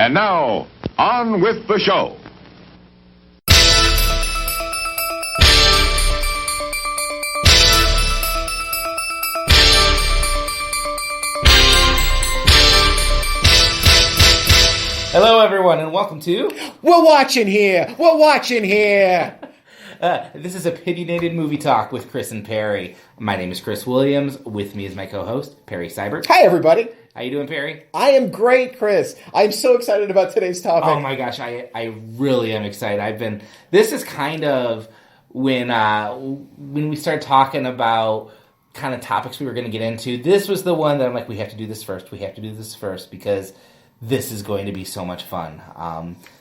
And now, on with the show. Hello, everyone, and welcome to... We're watching here! We're watching here! This is Opinionated Movie Talk with Chris and Perry. My name is Chris Williams. With me is my co-host, Perry Seibert. Hi, everybody. How you doing, Perry? I am great, Chris. I'm so excited about today's topic. Oh, my gosh, I really am excited. This is kind of when we started talking about kind of topics we were going to get into. This was the one that I'm like, we have to do this first. We have to do this first because... this is going to be so much fun.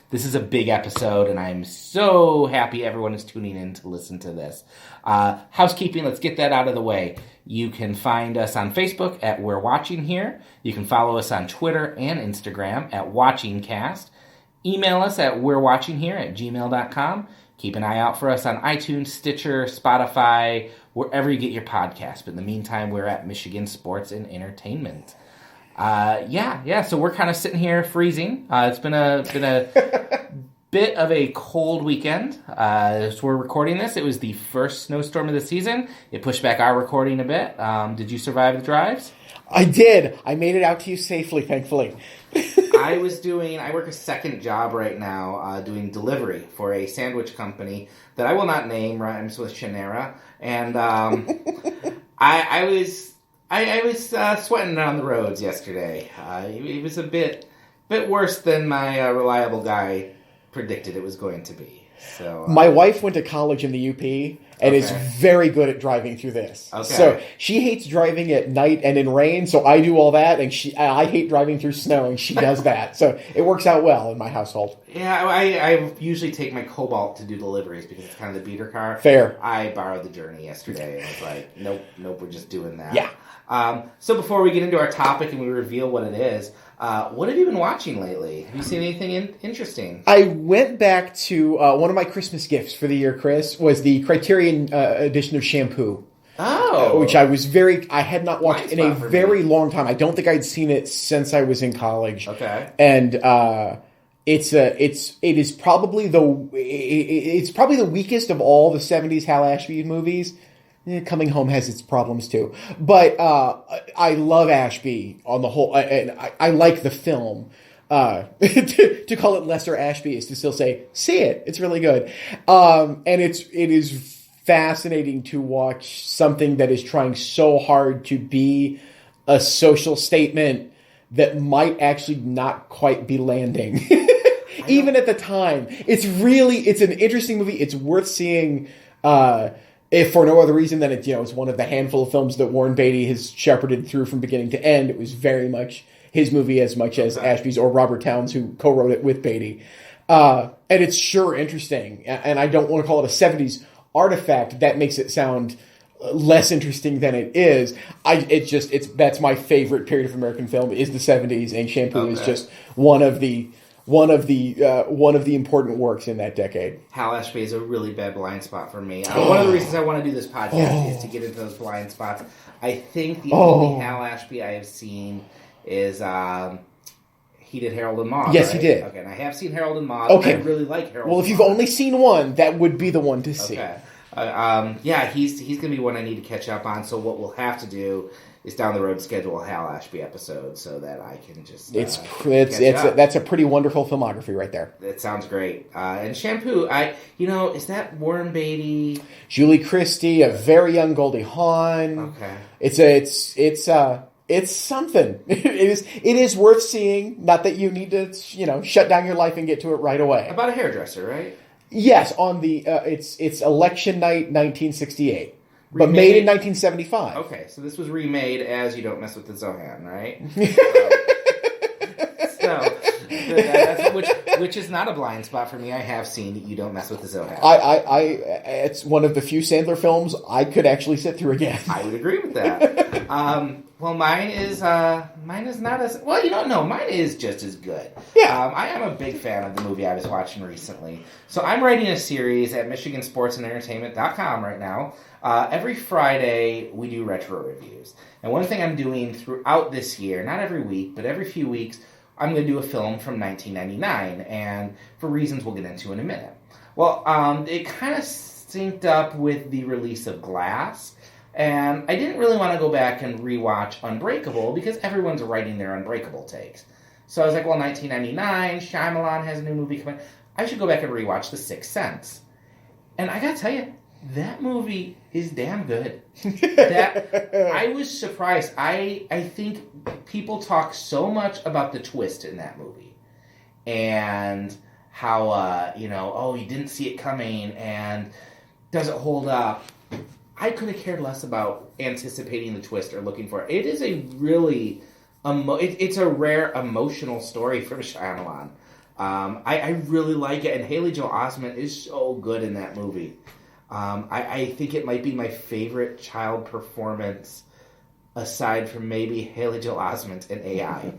This is a big episode, and I'm so happy everyone is tuning in to listen to this. Housekeeping, let's get that out of the way. You can find us on Facebook at We're Watching Here. You can follow us on Twitter and Instagram at WatchingCast. Email us at we'rewatchinghere@gmail.com. Keep an eye out for us on iTunes, Stitcher, Spotify, wherever you get your podcast. But in the meantime, we're at Michigan Sports and Entertainment. So we're kind of sitting here freezing. It's been a bit of a cold weekend. As we're recording this, it was the first snowstorm of the season. It pushed back our recording a bit. Did you survive the drives? I did. I made it out to you safely, thankfully. I work a second job right now, doing delivery for a sandwich company that I will not name, rhymes with Shannara. And, I was sweating on the roads yesterday. It was a bit worse than my reliable guy predicted it was going to be. So my wife went to college in the UP and is very good at driving through this. Okay. So she hates driving at night and in rain, so I do all that, and I hate driving through snow, and she does that. So it works out well in my household. Yeah, I usually take my Cobalt to do deliveries because it's kind of the beater car. Fair. I borrowed the Journey yesterday, and I was like, nope, we're just doing that. Yeah. So before we get into our topic and we reveal what it is, what have you been watching lately? Have you seen anything interesting? I went back to one of my Christmas gifts for the year, Chris, was the Criterion edition of Shampoo. Oh. Which I had not watched in a very long time. I don't think I'd seen it since I was in college. Okay. And it is probably the weakest of all the 70s Hal Ashby movies. Coming Home has its problems too, but I love Ashby on the whole, and I like the film. To call it lesser Ashby is to still say, see it. It's really good, and it is fascinating to watch something that is trying so hard to be a social statement that might actually not quite be landing, even at the time. It's an interesting movie. It's worth seeing. If for no other reason than it's one of the handful of films that Warren Beatty has shepherded through from beginning to end. It was very much his movie as much as Ashby's or Robert Towns, who co-wrote it with Beatty. And it's sure interesting. And I don't want to call it a 70s artifact. That makes it sound less interesting than it is. That's my favorite period of American film is the 70s, and Shampoo is just one of the important works in that decade. Hal Ashby is a really bad blind spot for me. One of the reasons I want to do this podcast is to get into those blind spots. I think the only Hal Ashby I have seen is he did Harold and Maude. Yes, right? he did. Okay, and I have seen Harold and Maude. Okay. I really like Harold. Well, if you've only seen one, that would be the one to see. Okay. He's going to be one I need to catch up on. So what we'll have to do is down the road schedule a Hal Ashby episode so that I can just that's a pretty wonderful filmography right there. It sounds great. And Shampoo, is that Warren Beatty? Julie Christie, a very young Goldie Hawn. Okay. It's something. It is worth seeing. Not that you need to shut down your life and get to it right away. About a hairdresser, right? Yes, on the it's election night 1968. But made in 1975. Okay, so this was remade as You Don't Mess with the Zohan, right? Which is not a blind spot for me. I have seen You Don't Mess with the Zohan. It's one of the few Sandler films I could actually sit through again. I would agree with that. Well, mine is not as well. No, mine is just as good. Yeah, I am a big fan of the movie I was watching recently. So I'm writing a series at MichiganSportsAndEntertainment.com right now. Every Friday we do retro reviews, and one thing I'm doing throughout this year, not every week, but every few weeks, I'm going to do a film from 1999, and for reasons we'll get into in a minute. Well, it kind of synced up with the release of Glass, and I didn't really want to go back and rewatch Unbreakable because everyone's writing their Unbreakable takes. So I was like, well, 1999, Shyamalan has a new movie coming. I should go back and rewatch The Sixth Sense. And I gotta tell you, that movie is damn good. I was surprised. I think people talk so much about the twist in that movie. And how, you didn't see it coming, and does it hold up? I could have cared less about anticipating the twist or looking for it. It is a really... it's a rare emotional story from Shyamalan. I really like it, and Haley Joel Osment is so good in that movie. I think it might be my favorite child performance, aside from maybe Haley Joel Osment in AI.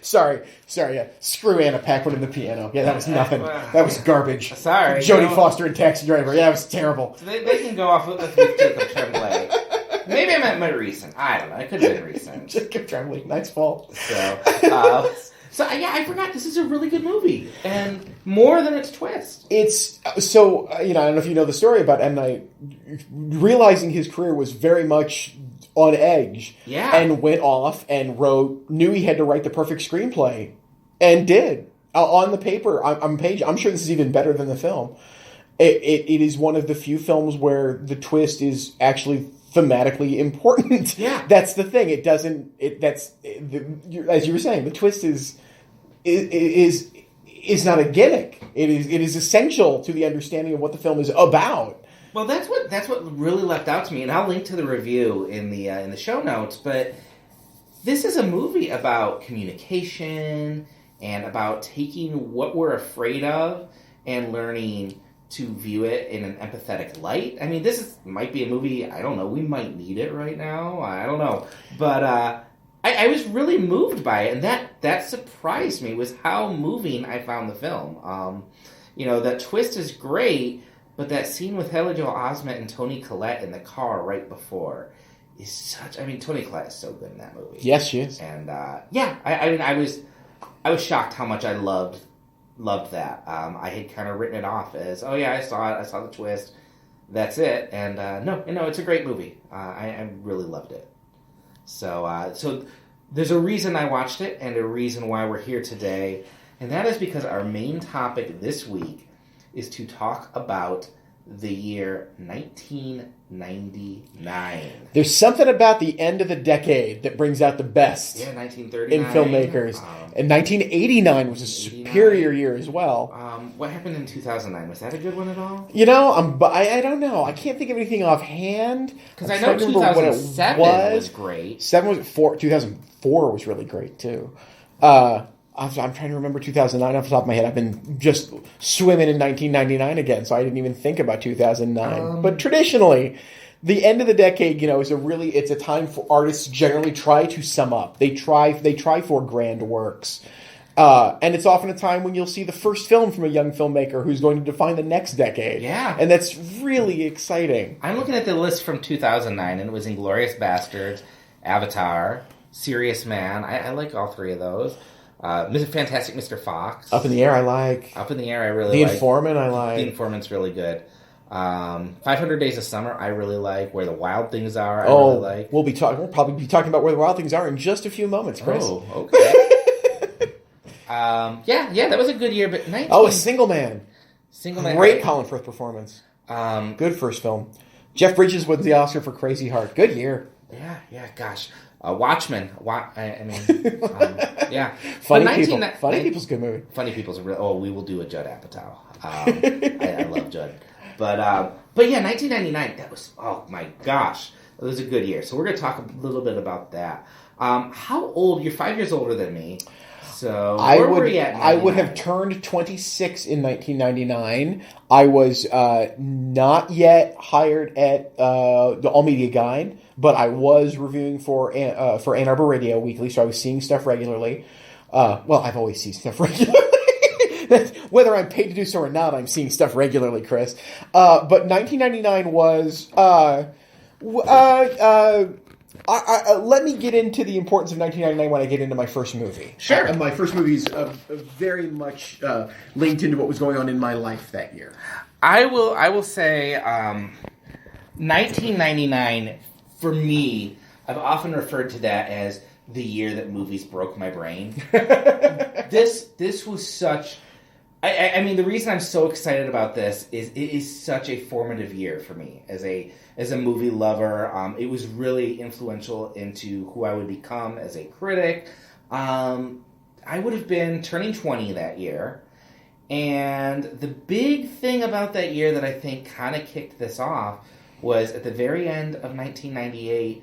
Sorry, yeah. Screw Anna Paquin in the piano. Yeah, that was nothing. That was garbage. Sorry. Jodie Foster in Taxi Driver. Yeah, that was terrible. So they can go off with Jacob Tremblay. Maybe I meant my recent. I don't know. It could have been recent. Jacob Tremblay. Nice fault. So, I forgot. This is a really good movie. And more than its twist. It's, so, I don't know if you know the story about M. Night. Realizing his career was very much on edge. Yeah. And went off and knew he had to write the perfect screenplay. And did. On the paper, I'm sure this is even better than the film. It is one of the few films where the twist is actually thematically important. Yeah. That's the thing. It doesn't, as you were saying, the twist is not a gimmick. It is essential to the understanding of what the film is about. Well, that's what really leapt out to me, and I'll link to the review in the show notes. But this is a movie about communication and about taking what we're afraid of and learning to view it in an empathetic light. I mean, might be a movie, I don't know, we might need it right now. I don't know. But I was really moved by it, and that surprised me, was how moving I found the film. That twist is great, but that scene with Haley Joel Osment and Toni Collette in the car right before is such... I mean, Toni Collette is so good in that movie. Yes, she is. And, I was shocked how much I loved that. I had kind of written it off as, oh yeah, I saw the twist, that's it. And no, it's a great movie. I really loved it. So there's a reason I watched it, and a reason why we're here today, and that is because our main topic this week is to talk about the year 1999. There's something about the end of the decade that brings out the best 1939 in filmmakers. And 1989 was a superior year as well. What happened in 2009? Was that a good one at all? I don't know. I can't think of anything offhand. Because I know 2007 was great. 2004 was really great too. I'm trying to remember 2009 off the top of my head. I've been just swimming in 1999 again, so I didn't even think about 2009. But traditionally, the end of the decade, it's a time for artists generally try to sum up. They try for grand works. And it's often a time when you'll see the first film from a young filmmaker who's going to define the next decade. Yeah. And that's really exciting. I'm looking at the list from 2009, and it was Inglourious Basterds, Avatar, Serious Man. I like all three of those. Fantastic Mr. Fox. Up in the Air, I like. Up in the Air, I really like. The Informant, I like. The Informant's really good. 500 Days of Summer, I really like. Where the Wild Things Are, I really like. We'll probably be talking about Where the Wild Things Are in just a few moments, Chris. Oh, okay. That was a good year, but A Single Man. Great Colin Firth performance. Good first film. Jeff Bridges wins the Oscar for Crazy Heart. Good year. Yeah, gosh. Watchmen. Funny People's a good movie. Funny People's a real... Oh, we will do a Judd Apatow. I love Judd. But 1999, that was... Oh, my gosh. It was a good year. So we're going to talk a little bit about that. How old... You're 5 years older than me. So where were you at? I would have turned 26 in 1999. I was not yet hired at the All Media Guide, but I was reviewing for Ann Arbor Radio Weekly, so I was seeing stuff regularly. I've always seen stuff regularly. Whether I'm paid to do so or not, I'm seeing stuff regularly, Chris. But 1999 was... Let me get into the importance of 1999 when I get into my first movie. Sure. And my first movie is very much linked into what was going on in my life that year. I will say 1999, for me, I've often referred to that as the year that movies broke my brain. This was such... I mean, the reason I'm so excited about this is it is such a formative year for me as a movie lover. It was really influential into who I would become as a critic. I would have been turning 20 that year. And the big thing about that year that I think kind of kicked this off was at the very end of 1998,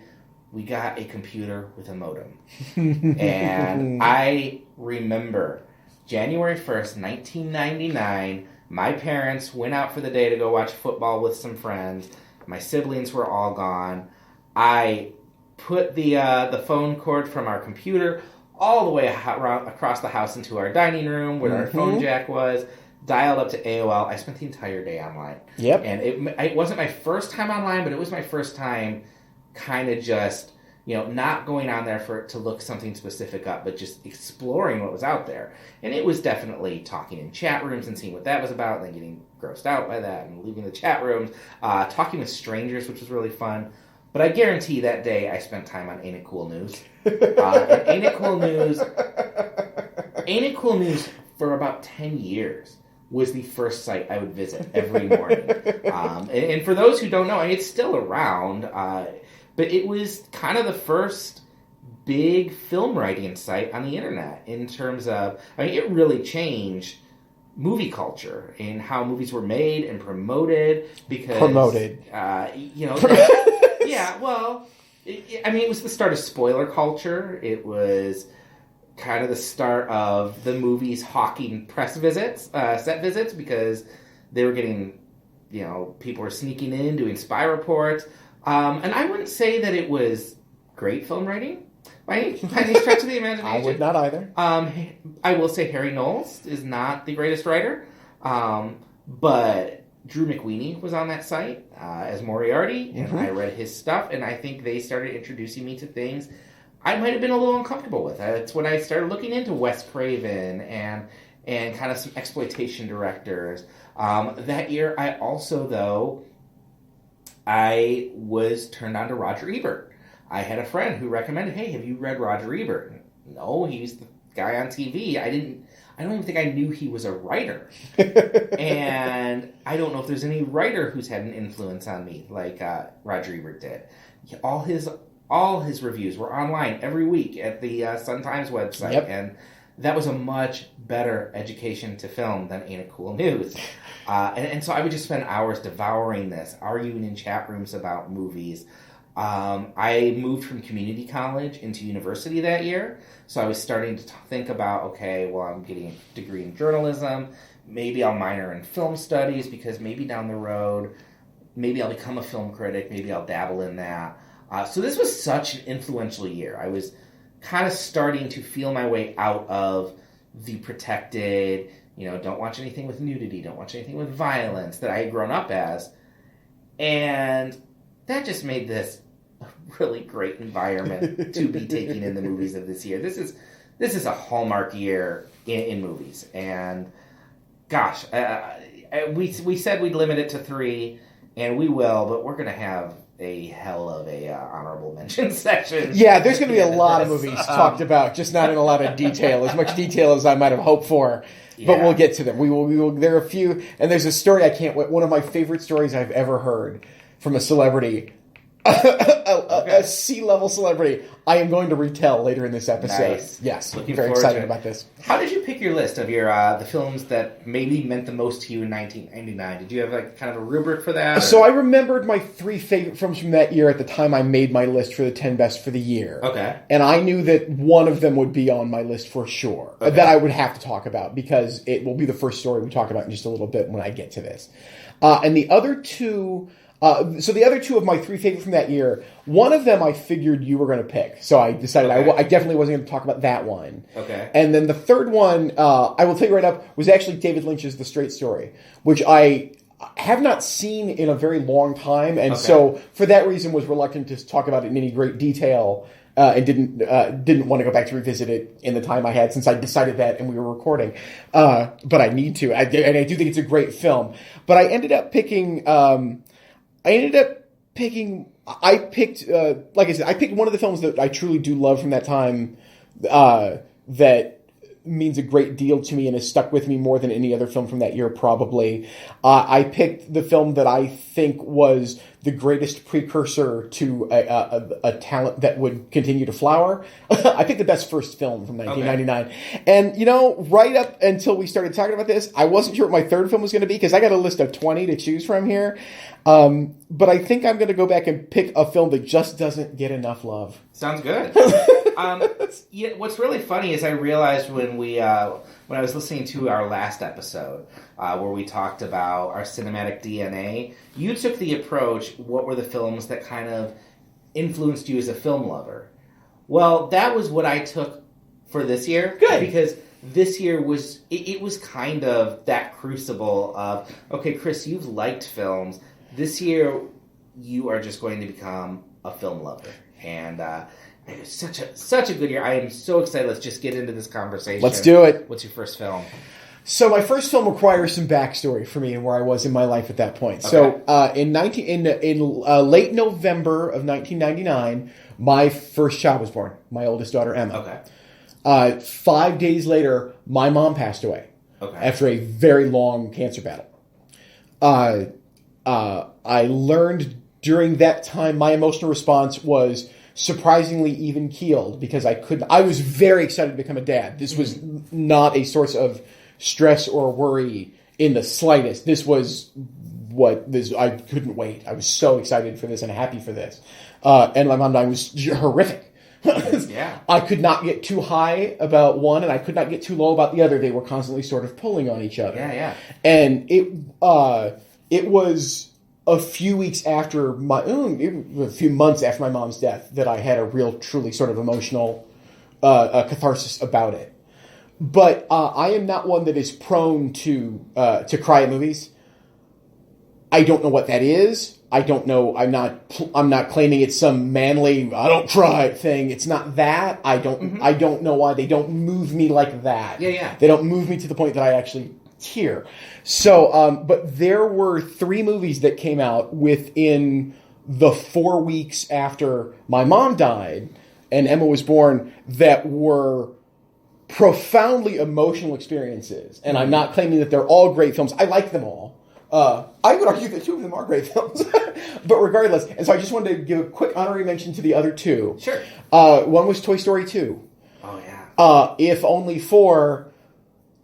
we got a computer with a modem. And I remember... January 1st, 1999, my parents went out for the day to go watch football with some friends. My siblings were all gone. I put the phone cord from our computer all the way across the house into our dining room where our phone jack was, dialed up to AOL. I spent the entire day online. Yep. And it wasn't my first time online, but it was my first time kind of just... not going on there to look something specific up, but just exploring what was out there. And it was definitely talking in chat rooms and seeing what that was about, and then getting grossed out by that and leaving the chat rooms, talking with strangers, which was really fun. But I guarantee that day I spent time on Ain't It Cool News. And Ain't It Cool News for about 10 years was the first site I would visit every morning. And for those who don't know, it's still around. But it was kind of the first big film writing site on the internet in terms of, it really changed movie culture and how movies were made and promoted because... yeah, well, it was the start of spoiler culture. It was kind of the start of the movies hawking press visits, set visits, because they were getting, people were sneaking in, doing spy reports. And I wouldn't say that it was great film writing by any stretch of the imagination. I would not either. I will say Harry Knowles is not the greatest writer, but Drew McWeeny was on that site as Moriarty, and I read his stuff, and I think they started introducing me to things I might have been a little uncomfortable with. That's when I started looking into Wes Craven and kind of some exploitation directors. That year, I also, though... I was turned on to Roger Ebert. I had a friend who recommended, hey, have you read Roger Ebert? No, he's the guy on TV. I don't even think I knew he was a writer. And I don't know if there's any writer who's had an influence on me like Roger Ebert did. All his reviews were online every week at the Sun-Times website. Yep. And that was a much better education to film than Ain't It Cool News. And so I would just spend hours devouring this, arguing in chat rooms about movies. I moved from community college into university that year, so I was starting to think about, okay, well, I'm getting a degree in journalism. Maybe I'll minor in film studies, because maybe down the road, maybe I'll become a film critic. Maybe I'll dabble in that. So this was such an influential year. I was kind of starting to feel my way out of the protected... don't watch anything with nudity, don't watch anything with violence that I had grown up as. And that just made this a really great environment to be taking in the movies of this year. This is a hallmark year in movies. And gosh, we said we'd limit it to 3, and we will, but we're going to have a hell of a honorable mention section. Yeah, there's going to be a lot of movies talked about, just not in a lot of detail, as much detail as I might have hoped for. But we'll get to them. We will. There are a few, and there's a story I can't wait. One of my favorite stories I've ever heard from a celebrity, a C-level celebrity. I am going to retell later in this episode. Nice. Yes, Looking very excited about this. How did you pick your list of your the films that maybe meant the most to you in 1999? Did you have kind of a rubric for that? So I remembered my 3 favorite films from that year at the time I made my list for the 10 best for the year. Okay. And I knew that one of them would be on my list for sure. Okay. That I would have to talk about, because it will be the first story we talk about in just a little bit when I get to this. And the other two... so the other 2 of my 3 favorites from that year, one of them I figured you were going to pick. So I decided I definitely wasn't going to talk about that one. Okay. And then the third one, I will tell you right up, was actually David Lynch's The Straight Story, which I have not seen in a very long time, and so for that reason was reluctant to talk about it in any great detail, and didn't want to go back to revisit it in the time I had since I decided that and we were recording. But I need to, and I do think it's a great film. But I ended up picking. I picked, like I said, I picked one of the films that I truly do love from that time. That means a great deal to me and has stuck with me more than any other film from that year, probably. I picked the film that I think was the greatest precursor to a talent that would continue to flower. I picked the best first film from 1999. And, right up until we started talking about this, I wasn't sure what my third film was going to be because I got a list of 20 to choose from here. But I think I'm going to go back and pick a film that just doesn't get enough love. Sounds good. What's really funny is I realized when I was listening to our last episode where we talked about our cinematic DNA, you took the approach, what were the films that kind of influenced you as a film lover? Well, that was what I took for this year. Good. Because this year was kind of that crucible of, okay, Chris, you've liked films. This year, you are just going to become a film lover. And it was such a good year. I am so excited. Let's just get into this conversation. Let's do it. What's your first film? So my first film requires some backstory for me and where I was in my life at that point. Okay. So in late November of 1999, my first child was born. My oldest daughter, Emma. Okay. 5 days later, my mom passed away. Okay. After a very long cancer battle. I learned during that time my emotional response was surprisingly even keeled because I was very excited to become a dad. This was not a source of stress or worry in the slightest. This was I couldn't wait. I was so excited for this and happy for this. And my mom dying was horrific. Yeah. I could not get too high about one and I could not get too low about the other. They were constantly sort of pulling on each other. Yeah. And it was a few months after my mom's death that I had a real, truly sort of emotional catharsis about it. But I am not one that is prone to cry at movies. I don't know what that is. I don't know. I'm not claiming it's some manly I don't cry thing. It's not that. I don't know why they don't move me like that. Yeah. They don't move me to the point that I actually tear. So, but there were 3 movies that came out within the 4 weeks after my mom died and Emma was born that were profoundly emotional experiences. And I'm not claiming that they're all great films. I like them all. I would argue that 2 of them are great films. But regardless, and so I just wanted to give a quick honorary mention to the other 2. Sure. One was Toy Story 2. Oh, yeah. If only for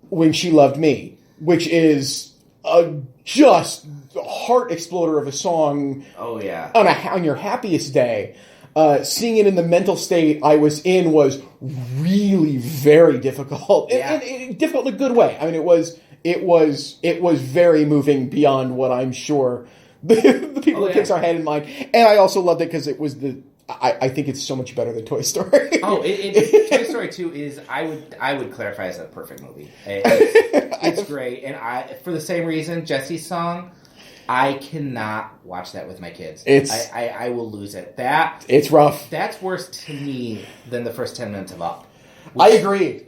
When She Loved Me, which is a just heart exploder of a song. Oh, yeah. On your happiest day. Seeing it in the mental state I was in was really very difficult. Yeah. And difficult in a good way. I mean, it was very moving beyond what I'm sure the people at Pixar had in mind. And I also loved it because it was I think it's so much better than Toy Story. Toy Story 2 is, I would clarify as a perfect movie. It's great. And for the same reason, Jesse's song, I cannot watch that with my kids. I will lose it. It's rough. That's worse to me than the first 10 minutes of Up. I agree.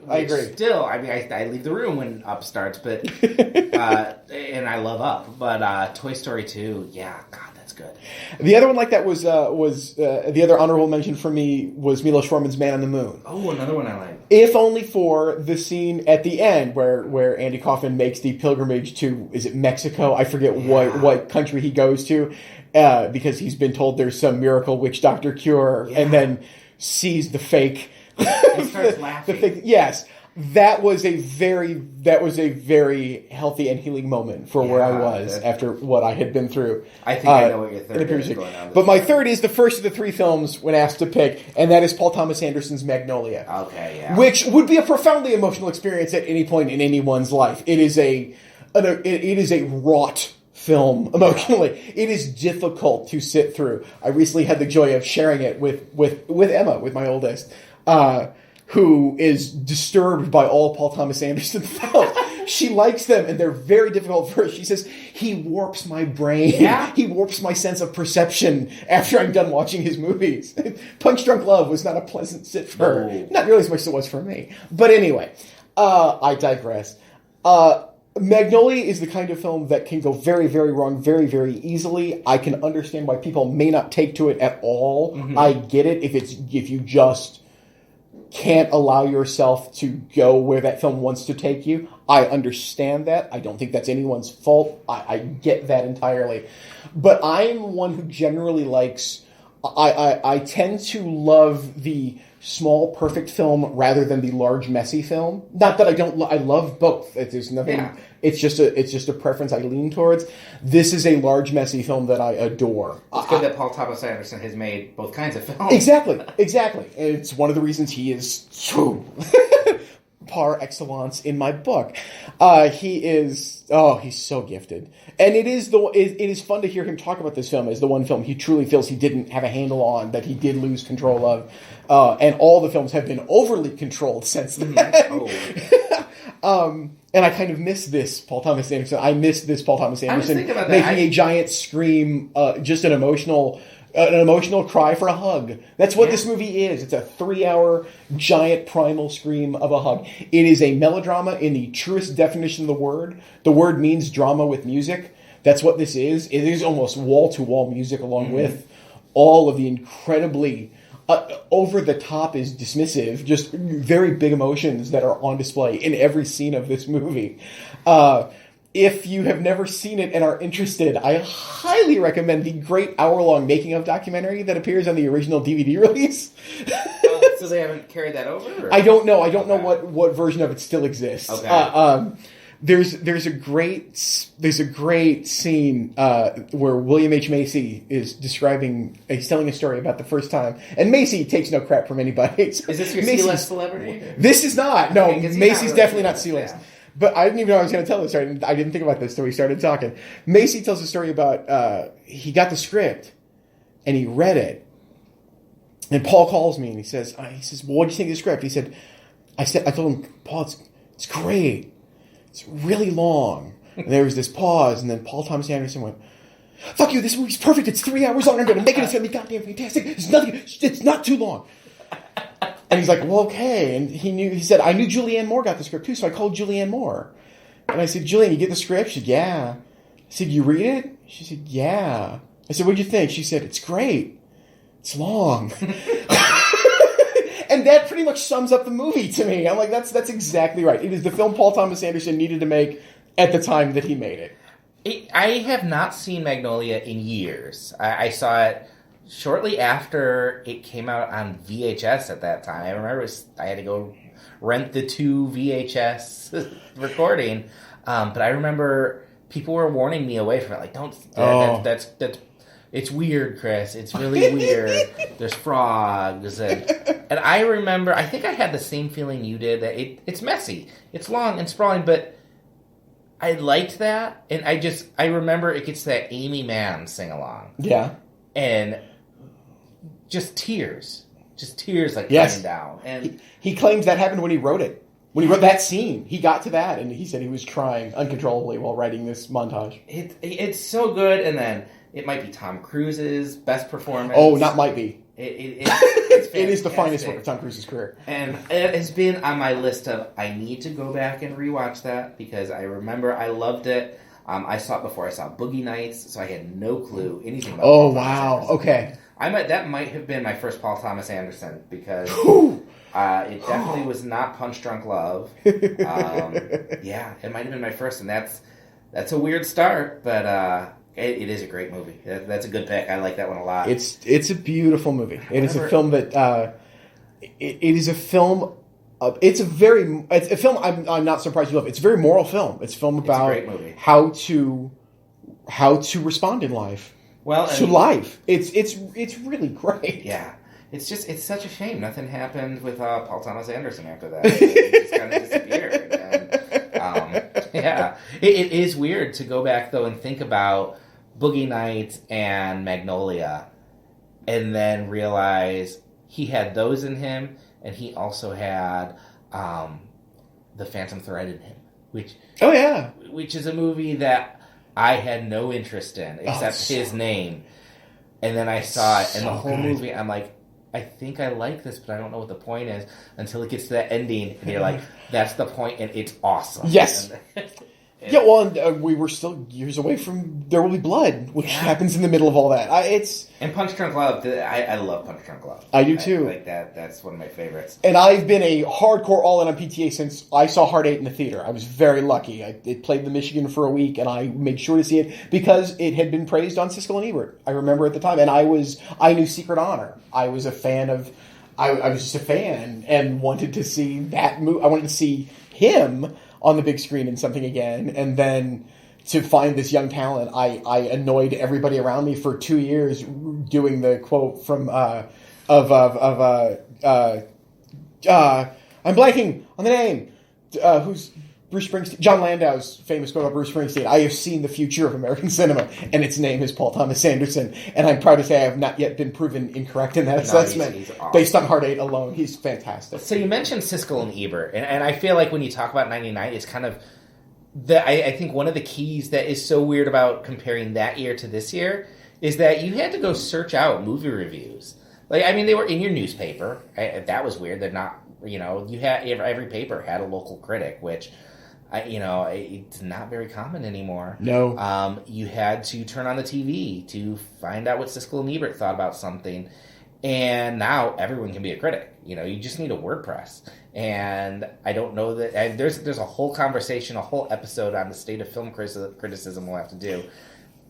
Still, I mean, I leave the room when Up starts, but and I love Up. But Toy Story 2, yeah, God, that's good. The other one like that was the other honorable mention for me was Milos Forman's Man on the Moon. Oh, another one I like. If only for the scene at the end where Andy Kaufman makes the pilgrimage to, is it Mexico? I forget what country he goes to because he's been told there's some miracle witch doctor cure and then sees the fake. And starts laughing. Yes, that was a very healthy and healing moment for where I was after what I had been through. I think I know what your third is going on. But my third is the first of the 3 films when asked to pick, and that is Paul Thomas Anderson's Magnolia. Okay, yeah. Which would be a profoundly emotional experience at any point in anyone's life. It is a wrought film emotionally. It is difficult to sit through. I recently had the joy of sharing it with Emma, with my oldest. Who is disturbed by all Paul Thomas Anderson films. She likes them, and they're very difficult for her. She says, he warps my brain. Yeah. He warps my sense of perception after I'm done watching his movies. Punch Drunk Love was not a pleasant sit for her. No. Not nearly as much as it was for me. But anyway, I digress. Magnolia is the kind of film that can go very, very wrong very, very easily. I can understand why people may not take to it at all. Mm-hmm. I get it if you just can't allow yourself to go where that film wants to take you. I understand that. I don't think that's anyone's fault. I get that entirely. But I'm one who generally likes... I tend to love the small, perfect film rather than the large, messy film. Not that I don't... I love both. There's nothing... Yeah. It's just a preference I lean towards. This is a large, messy film that I adore. It's good that Paul Thomas Anderson has made both kinds of films. Exactly. It's one of the reasons he is par excellence in my book. He's so gifted. And it is fun to hear him talk about this film as the one film he truly feels he didn't have a handle on, that he did lose control of. And all the films have been overly controlled since then. And I kind of miss this Paul Thomas Anderson. I miss this Paul Thomas Anderson making a giant scream, just an emotional cry for a hug. That's what this movie is. It's a 3-hour giant primal scream of a hug. It is a melodrama in the truest definition of the word. The word means drama with music. That's what this is. It is almost wall-to-wall music along with all of the incredibly... over the top is dismissive, just very big emotions that are on display in every scene of this movie. If you have never seen it and are interested, I highly recommend the great hour-long making-of documentary that appears on the original DVD release. So they haven't carried that over? Or? I don't know. I don't know what version of it still exists. Okay. There's a great scene where William H. Macy is telling a story about the first time, and Macy takes no crap from anybody. Is this your C-list celebrity? This is not. No, Macy's really definitely not C-list. Yeah. But I didn't even know I was going to tell this story. I didn't think about this until we started talking. Macy tells a story about he got the script and he read it, and Paul calls me and he says, "Well, what do you think of the script?" He said, "I told him, Paul, it's great. It's really long." And there was this pause, and then Paul Thomas Anderson went, "Fuck you, this movie's perfect. It's 3 hours long. I'm going to make it. It's going to be goddamn fantastic. It's not too long." And he's like, "Well, okay." And he said, "I knew Julianne Moore got the script too, so I called Julianne Moore." And I said, "Julianne, you get the script?" She said, "Yeah." I said, "You read it?" She said, "Yeah." I said, "What'd you think?" She said, "It's great. It's long." And that pretty much sums up the movie to me. I'm like, that's exactly right. It is the film Paul Thomas Anderson needed to make at the time that he made it. I have not seen Magnolia in years. I saw it shortly after it came out on VHS at that time. I remember I had to go rent the 2 VHS recording. But I remember people were warning me away from it. Like, that's it's weird, Chris. It's really weird. There's frogs. And I remember, I think I had the same feeling you did, that it's messy. It's long and sprawling, but I liked that. And I remember it gets that Amy Mann sing-along. Yeah. And just tears. Coming down. And he claims that happened when he wrote it. When he wrote that scene, he got to that, and he said he was crying uncontrollably while writing this montage. It's so good, and then it might be Tom Cruise's best performance. Oh, not might be. It's it is the finest work of Tom Cruise's career. And it has been on my list of, I need to go back and rewatch that, because I remember I loved it. I saw it before I saw Boogie Nights, so I had no clue anything about Paul Thomas Anderson. Okay. That might have been my first Paul Thomas Anderson, because it definitely was not Punch Drunk Love. Yeah, it might have been my first, and that's a weird start, but it is a great movie. That's a good pick. I like that one a lot. It's a beautiful movie. It is a film that it is a film. It's a film. I'm not surprised you love. It's a very moral film. It's a film about how to respond in life. To life. It's really great. Yeah. It's such a shame. Nothing happened with Paul Thomas Anderson after that. He just kind of disappeared. And, yeah. It is weird to go back, though, and think about Boogie Nights and Magnolia, and then realize he had those in him, and he also had the Phantom Thread in him, which is a movie that I had no interest in except his name. And then I saw it, and the whole movie, I'm like, I think I like this, but I don't know what the point is until it gets to that ending, and you're like, that's the point, and it's awesome. Yes. And we were still years away from There Will Be Blood, which happens in the middle of all that. And Punch Drunk Love, I love Punch Drunk Love. I do too. Like that. That's one of my favorites. And I've been a hardcore all-in on PTA since I saw Hard 8 in the theater. I was very lucky. It played in Michigan for a week, and I made sure to see it because it had been praised on Siskel and Ebert. I remember at the time, and I knew Secret Honor. I was a fan of. I was just a fan and wanted to see that movie. I wanted to see him on the big screen in something again, and then to find this young talent, I annoyed everybody around me for 2 years doing the quote from I'm blanking on the name. Who's Bruce Springsteen? John Landau's famous quote about Bruce Springsteen. I have seen the future of American cinema, and its name is Paul Thomas Anderson. And I'm proud to say I have not yet been proven incorrect in that assessment. He's awesome. Based on Hard 8 alone, he's fantastic. So you mentioned Siskel and Ebert, and I feel like when you talk about 99, it's kind of I think one of the keys that is so weird about comparing that year to this year is that you had to go search out movie reviews. Like, I mean, they were in your newspaper. That was weird. They're not, you had every paper had a local critic, which, it's not very common anymore. No. You had to turn on the TV to find out what Siskel and Ebert thought about something. And now everyone can be a critic. You just need a WordPress. And I don't know that... And there's a whole conversation, a whole episode on the state of film criticism we'll have to do.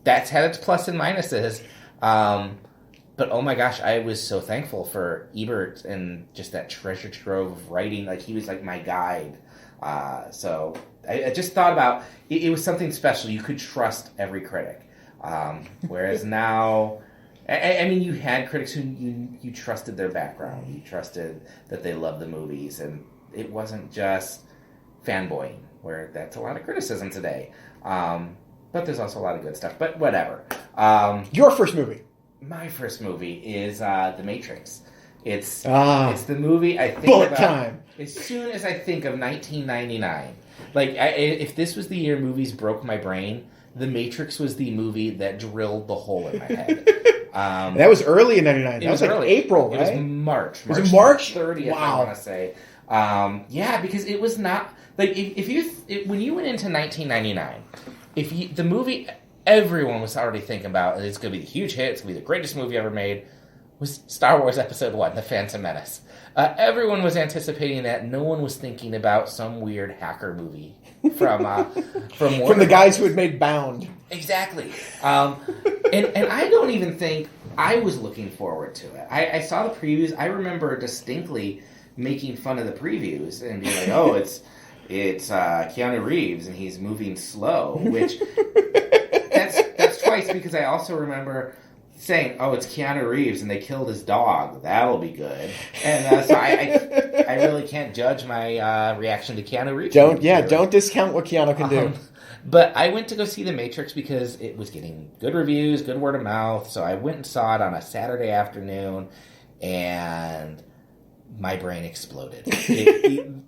That's had its plus and minuses. But oh my gosh, I was so thankful for Ebert and just that treasure trove of writing. Like, he was like my guide. So I just thought about... It was something special. You could trust every critic. Whereas now... I mean, you had critics who you trusted their background. You trusted that they loved the movies. And it wasn't just fanboying, where that's a lot of criticism today. But there's also a lot of good stuff. But whatever. Your first movie. My first movie is The Matrix. It's the movie I think Bullet about time. As soon as I think of 1999. Like, if this was the year movies broke my brain, The Matrix was the movie that drilled the hole in my head. That was early in 99. That was like early. April, right? It was March. Was it March? 30th, wow. I want to say. Because it was not... Like, when you went into 1999, the movie everyone was already thinking about, and it's going to be the huge hit, it's going to be the greatest movie ever made, was Star Wars Episode 1, The Phantom Menace. Everyone was anticipating that. No one was thinking about some weird hacker movie from the guys who had made Bound. Exactly. And I don't even think I was looking forward to it. I saw the previews. I remember distinctly making fun of the previews and being like, oh, it's Keanu Reeves and he's moving slow, which that's twice, because I also remember saying, oh, it's Keanu Reeves and they killed his dog. That'll be good. And so I really can't judge my reaction to Keanu Reeves. Don't discount what Keanu can do. But I went to go see The Matrix because it was getting good reviews, good word of mouth. So I went and saw it on a Saturday afternoon, and my brain exploded.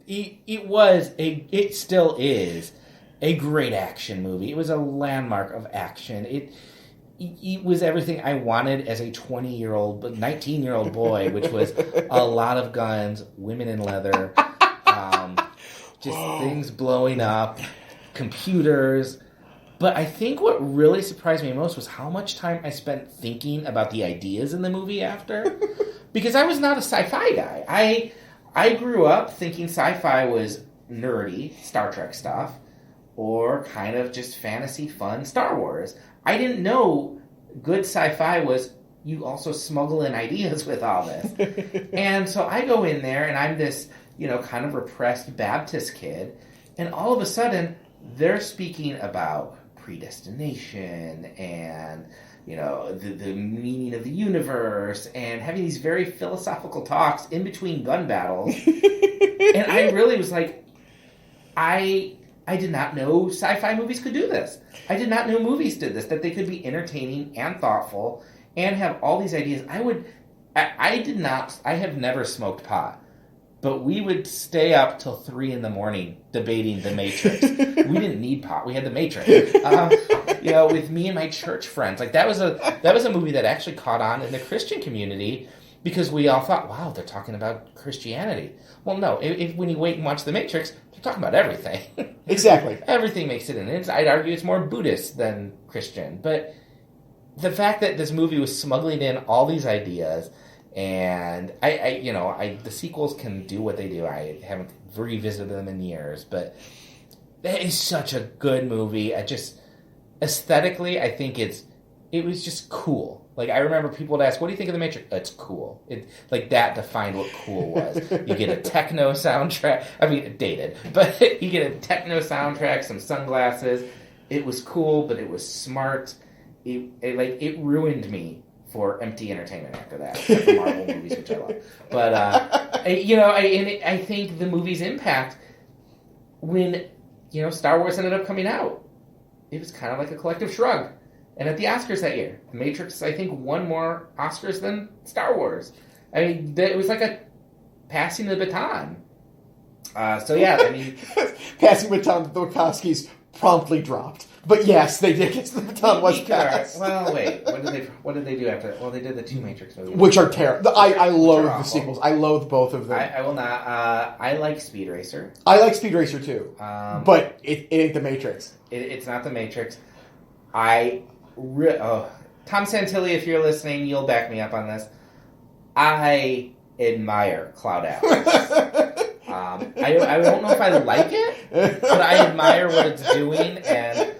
It still is a great action movie. It was a landmark of action. It was everything I wanted as a 19-year-old boy, which was a lot of guns, women in leather, things blowing up, computers. But I think what really surprised me most was how much time I spent thinking about the ideas in the movie after. Because I was not a sci-fi guy. I grew up thinking sci-fi was nerdy, Star Trek stuff, or kind of just fantasy fun Star Wars. I didn't know good sci-fi was you also smuggle in ideas with all this. And so I go in there and I'm this, kind of repressed Baptist kid, and all of a sudden they're speaking about predestination and, the meaning of the universe and having these very philosophical talks in between gun battles. And I really was like, I did not know sci-fi movies could do this. I did not know movies did this, that they could be entertaining and thoughtful and have all these ideas. I have never smoked pot, but we would stay up till 3 a.m. debating The Matrix. We didn't need pot; we had The Matrix. With me and my church friends, like that was a movie that actually caught on in the Christian community because we all thought, "Wow, they're talking about Christianity." Well, no. When you wait and watch The Matrix, they're talking about everything. Exactly, everything makes it in. I'd argue it's more Buddhist than Christian, but the fact that this movie was smuggling in all these ideas. And the sequels can do what they do. I haven't revisited them in years, but it is such a good movie. Aesthetically, I think it was just cool. Like I remember people would ask, "What do you think of The Matrix?" It's cool. Like that defined what cool was. You get a techno soundtrack. I mean, dated, but you get a techno soundtrack, some sunglasses. It was cool, but it was smart. It ruined me for empty entertainment after that, except for Marvel movies, which I love. But, I think the movie's impact, when, Star Wars ended up coming out, it was kind of like a collective shrug. And at the Oscars that year, The Matrix, I think, won more Oscars than Star Wars. I mean, it was like a passing the baton. Passing the baton, the Wachowskis promptly dropped. But yes, they did get the baton was passed. Well, wait. What did they do after that? Well, they did the 2 Matrix movies. Which are terrible. I loathe the sequels. I loathe both of them. I will not. I like Speed Racer. I like Speed Racer too. But it ain't The Matrix. It's not The Matrix. Tom Santilli, if you're listening, you'll back me up on this. I admire Cloud Atlas. I don't know if I like it, but I admire what it's doing. And,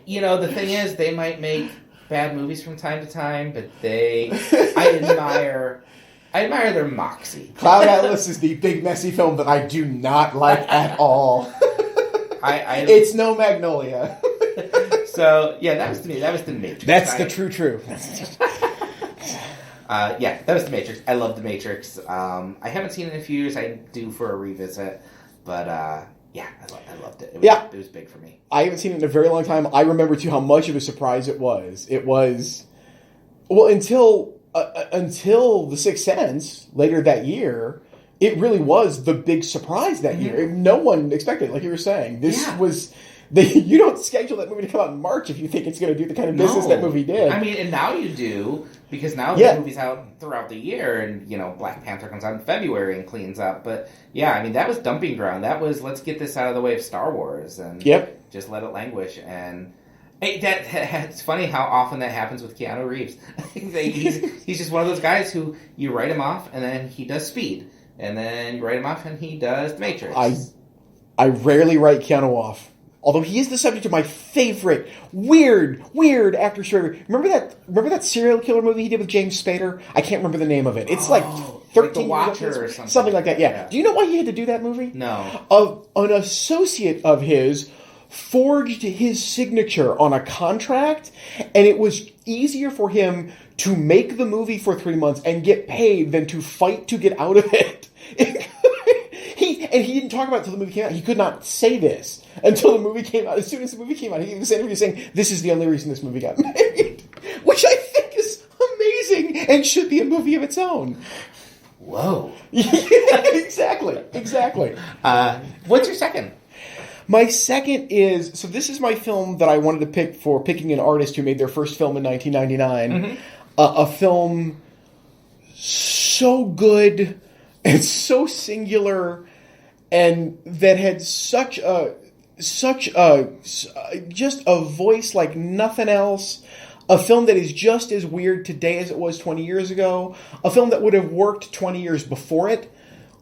the thing is, they might make bad movies from time to time, but I admire their moxie. Cloud Atlas is the big, messy film that I do not like at all. It's no Magnolia. So, yeah, that was The Matrix. That's the true. That was The Matrix. I love The Matrix. I haven't seen it in a few years. I do for a revisit. But, I loved it. It was big for me. I haven't seen it in a very long time. I remember, too, how much of a surprise it was. It was... Well, until The Sixth Sense, later that year, it really was the big surprise that year. No one expected it, like you were saying. This was... You don't schedule that movie to come out in March if you think it's going to do the kind of business that movie did. I mean, and now you do, because now the movie's out throughout the year, and, Black Panther comes out in February and cleans up. But, that was dumping ground. That was, let's get this out of the way of Star Wars, and just let it languish. And it's funny how often that happens with Keanu Reeves. He's just one of those guys who you write him off, and then he does Speed. And then you write him off, and he does The Matrix. I rarely write Keanu off. Although he is the subject of my favorite weird actor story. Remember that serial killer movie he did with James Spader? I can't remember the name of it. It's 13 The Watcher or something. Something like that, yeah. Do you know why he had to do that movie? No. An associate of his forged his signature on a contract, and it was easier for him to make the movie for 3 months and get paid than to fight to get out of it. He didn't talk about it until the movie came out. He could not say this until the movie came out. As soon as the movie came out, he gave this interview saying, "This is the only reason this movie got made," which I think is amazing and should be a movie of its own. Whoa! Exactly. What's your second? My second is, so this is my film that I wanted to pick for picking an artist who made their first film in 1999. A film so good and so singular, and that had such a just a voice like nothing else. A film that is just as weird today as it was 20 years ago. A film that would have worked 20 years before it.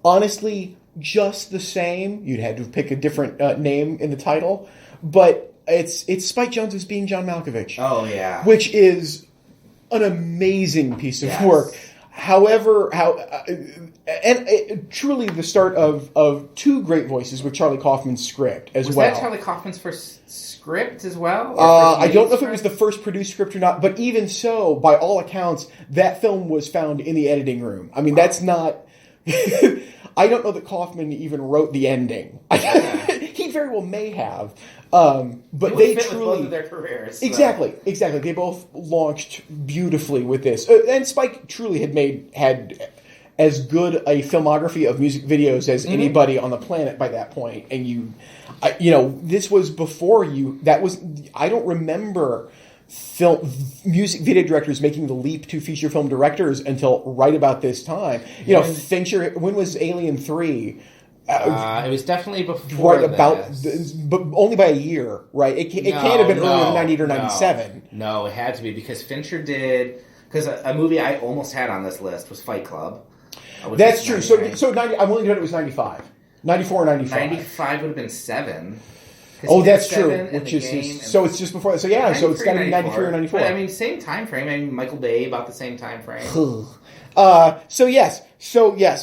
Honestly, just the same. You'd had to pick a different name in the title, but it's Spike Jonze's Being John Malkovich. Oh yeah, which is an amazing piece of work. However, truly the start of two great voices with Charlie Kaufman's script as well. Was that Charlie Kaufman's first script as well? I don't know if it was the first produced script or not, but even so, by all accounts, that film was found in the editing room. I mean, that's not... I don't know that Kaufman even wrote the ending. He very well may have. But they truly... with both of their careers. So. Exactly. They both launched beautifully with this. And Spike truly had as good a filmography of music videos as anybody on the planet by that point. And this was before you. That was, I don't remember music video directors making the leap to feature film directors until right about this time. Fincher. When was Alien 3? It was definitely before but only by a year, right? It can't have been earlier than 98 or 97. No, it had to be, because Fincher did... Because a movie I almost had on this list was Fight Club. That's true. So 90, I'm willing to bet it was 95. 94 or 95. 95 would have been 7. Oh, that's true. Which is so it's just before. So yeah, so it's got to be 93 or 94. But, I mean, same time frame. I mean, Michael Bay about the same time frame. So yes,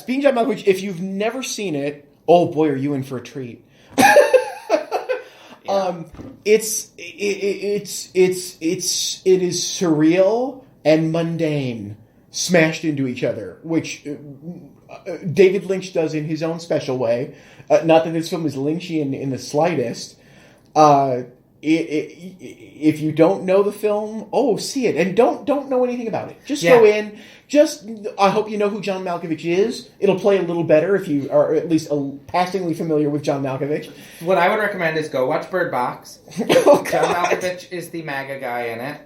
Being John Malkovich. If you've never seen it, oh boy, are you in for a treat. It is surreal and mundane smashed into each other, which David Lynch does in his own special way. Not that this film is Lynchian in the slightest. If you don't know the film, see it, and don't know anything about it. Just go in. I hope you know who John Malkovich is. It'll play a little better if you are at least passingly familiar with John Malkovich. What I would recommend is go watch Bird Box. John Malkovich is the MAGA guy in it.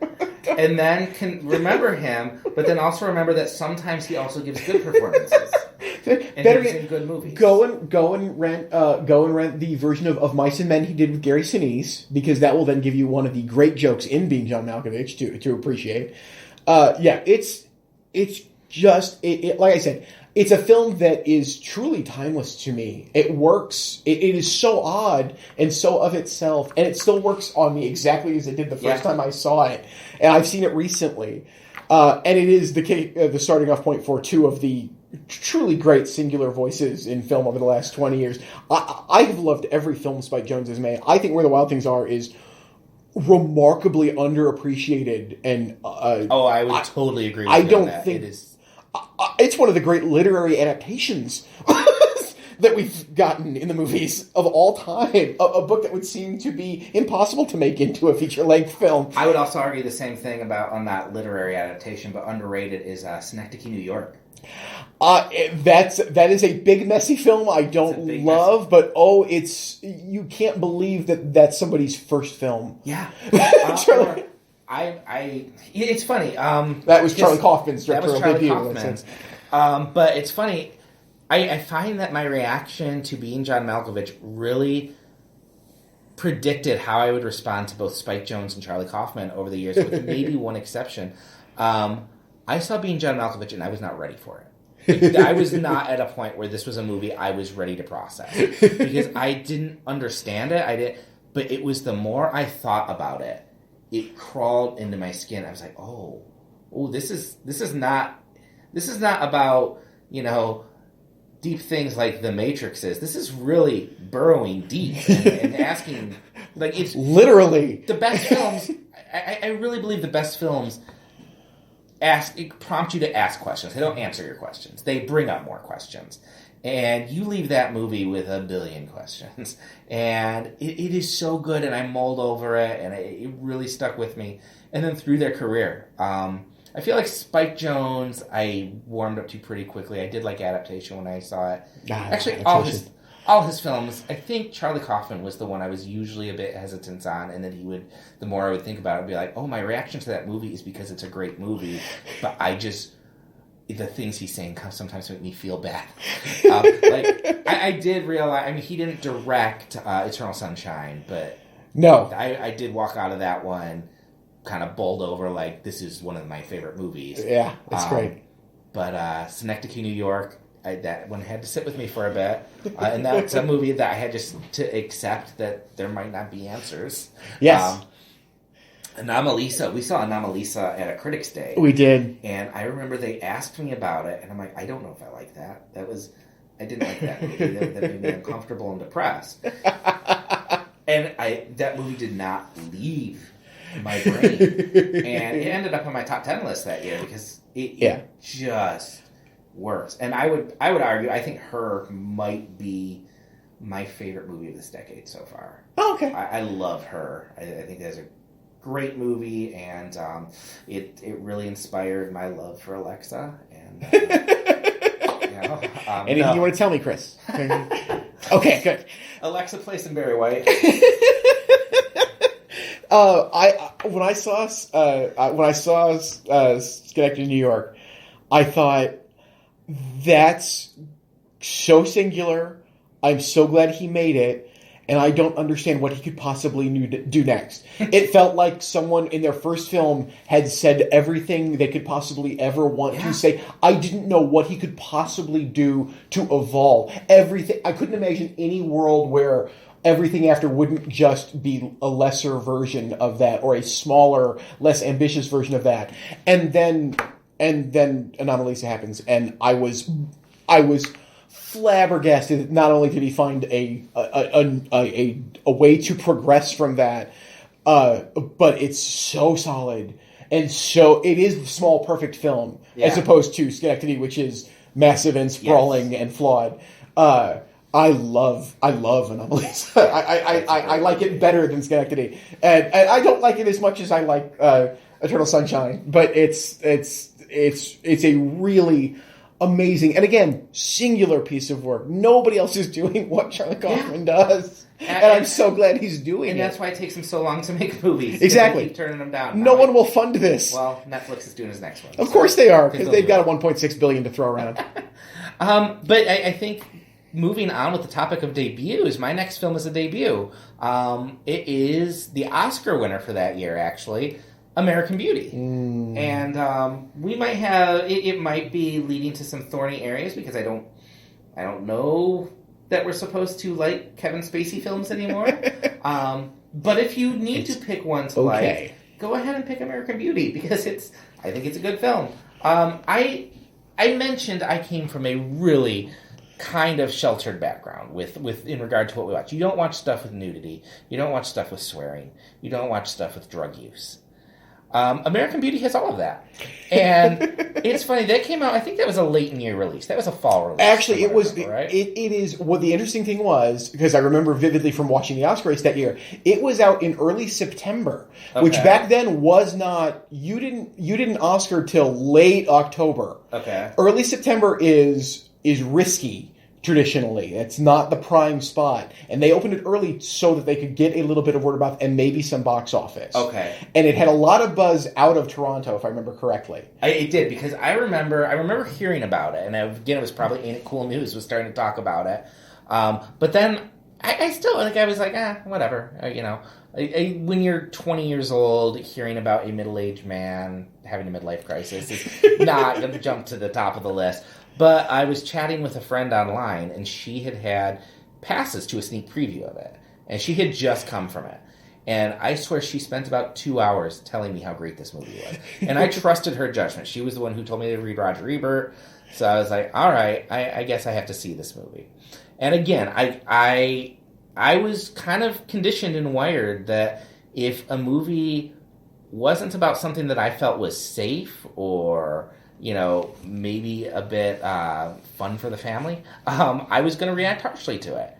And then can remember him, but then also remember that sometimes he also gives good performances. And Better he's in good movies. Go and rent the version of Mice and Men he did with Gary Sinise, because that will then give you one of the great jokes in Being John Malkovich to appreciate. It's just like I said, it's a film that is truly timeless to me. It works. It is so odd and so of itself, and it still works on me exactly as it did the first time I saw it. And I've seen it recently, and it is the starting off point for two of the truly great singular voices in film over the last 20 years. I have loved every film Spike Jonze has made. I think Where the Wild Things Are is remarkably underappreciated, and I would totally agree with you. I don't think it is. It's one of the great literary adaptations that we've gotten in the movies of all time. A book that would seem to be impossible to make into a feature-length film. I would also argue the same thing on that literary adaptation, but underrated is Synecdoche, New York. That is a big messy film I don't love, but you can't believe that that's somebody's first film. Yeah. It's funny. That was Charlie Kaufman's directorial debut. But it's funny. I find that my reaction to Being John Malkovich really predicted how I would respond to both Spike Jonze and Charlie Kaufman over the years, with maybe one exception. I saw Being John Malkovich and I was not ready for it. I was not at a point where this was a movie I was ready to process, because I didn't understand it. But it was the more I thought about it, it crawled into my skin. I was like, this is not about, deep things like The Matrix is. This is really burrowing deep and asking, it's literally the best films. I really believe the best films prompt you to ask questions. They don't answer your questions. They bring up more questions. And you leave that movie with a billion questions. And it is so good, and I mulled over it, and it really stuck with me. And then through their career, I feel like Spike Jonze I warmed up to pretty quickly. I did like Adaptation when I saw it. Actually, all his films. I think Charlie Kaufman was the one I was usually a bit hesitant on, and then the more I would think about it, I'd be like, my reaction to that movie is because it's a great movie, but the things he's saying sometimes make me feel bad. I did realize, he didn't direct Eternal Sunshine, but no, I did walk out of that one kind of bowled over, this is one of my favorite movies. Yeah, it's great. But Synecdoche, New York, that one had to sit with me for a bit. And that's a movie that I had just to accept that there might not be answers. Yes. Anomalisa. We saw Anomalisa at a Critics' Day. We did. And I remember they asked me about it, and I'm like, I don't know if I like that. I didn't like that movie. That made me uncomfortable and depressed. And that movie did not leave my brain. And it ended up on my top 10 list that year because it just works. And I would argue, I think Her might be my favorite movie of this decade so far. Oh, okay. I love Her. I think that's a great movie, and it really inspired my love for Alexa. And Anything you want to tell me, Chris? Okay, good. Alexa, play some Barry White. When I saw Schenectady, New York, I thought, that's so singular. I'm so glad he made it, and I don't understand what he could possibly do next. It felt like someone in their first film had said everything they could possibly ever want to say. I didn't know what he could possibly do to evolve. Everything. I couldn't imagine any world where everything after wouldn't just be a lesser version of that, or a smaller, less ambitious version of that. And then Anomalisa happens, and I was flabbergasted. Not only did he find a way to progress from that, but it's so solid, and so it is the small, perfect film as opposed to Schenectady, which is massive and sprawling and flawed. I love Anomalisa. I like it better than Schenectady, and I don't like it as much as I like Eternal Sunshine. But it's a really amazing, and again, singular piece of work. Nobody else is doing what Charlie Kaufman does, and I'm so glad he's doing it. And that's why it takes him so long to make movies. Exactly, they keep turning them down. No one will fund this. Well, Netflix is doing his next one. Of course they are, because they've got a $1.6 billion to throw around. But I think, moving on with the topic of debuts, my next film is a debut. It is the Oscar winner for that year, actually, American Beauty. And we might have, it might be leading to some thorny areas, because I don't know that we're supposed to like Kevin Spacey films anymore. But if you need to pick one to like, go ahead and pick American Beauty, because I think it's a good film. I mentioned I came from a really kind of sheltered background with in regard to what we watch. You don't watch stuff with nudity. You don't watch stuff with swearing. You don't watch stuff with drug use. American Beauty has all of that. And it's funny, that came out, I think that was a late in year release. That was a fall release. Actually, it was, right? It is, what the interesting thing was, because I remember vividly from watching the Oscar race that year, it was out in early September, which back then was not, you didn't Oscar till late October. Okay. Early September is risky. Traditionally, it's not the prime spot, and they opened it early so that they could get a little bit of word of mouth and maybe some box office. Okay, and it had a lot of buzz out of Toronto, if I remember correctly. It did, because I remember hearing about it, and again, it was probably Ain't It Cool News was starting to talk about it. But then I still, like, I was like, whatever, when you're 20 years old, hearing about a middle-aged man having a midlife crisis is not going to jump to the top of the list. But I was chatting with a friend online, and she had passes to a sneak preview of it. And she had just come from it. And I swear she spent about 2 hours telling me how great this movie was. And I trusted her judgment. She was the one who told me to read Roger Ebert. So I was like, all right, I guess I have to see this movie. And again, I was kind of conditioned and wired that if a movie wasn't about something that I felt was safe or, maybe a bit fun for the family, I was going to react harshly to it.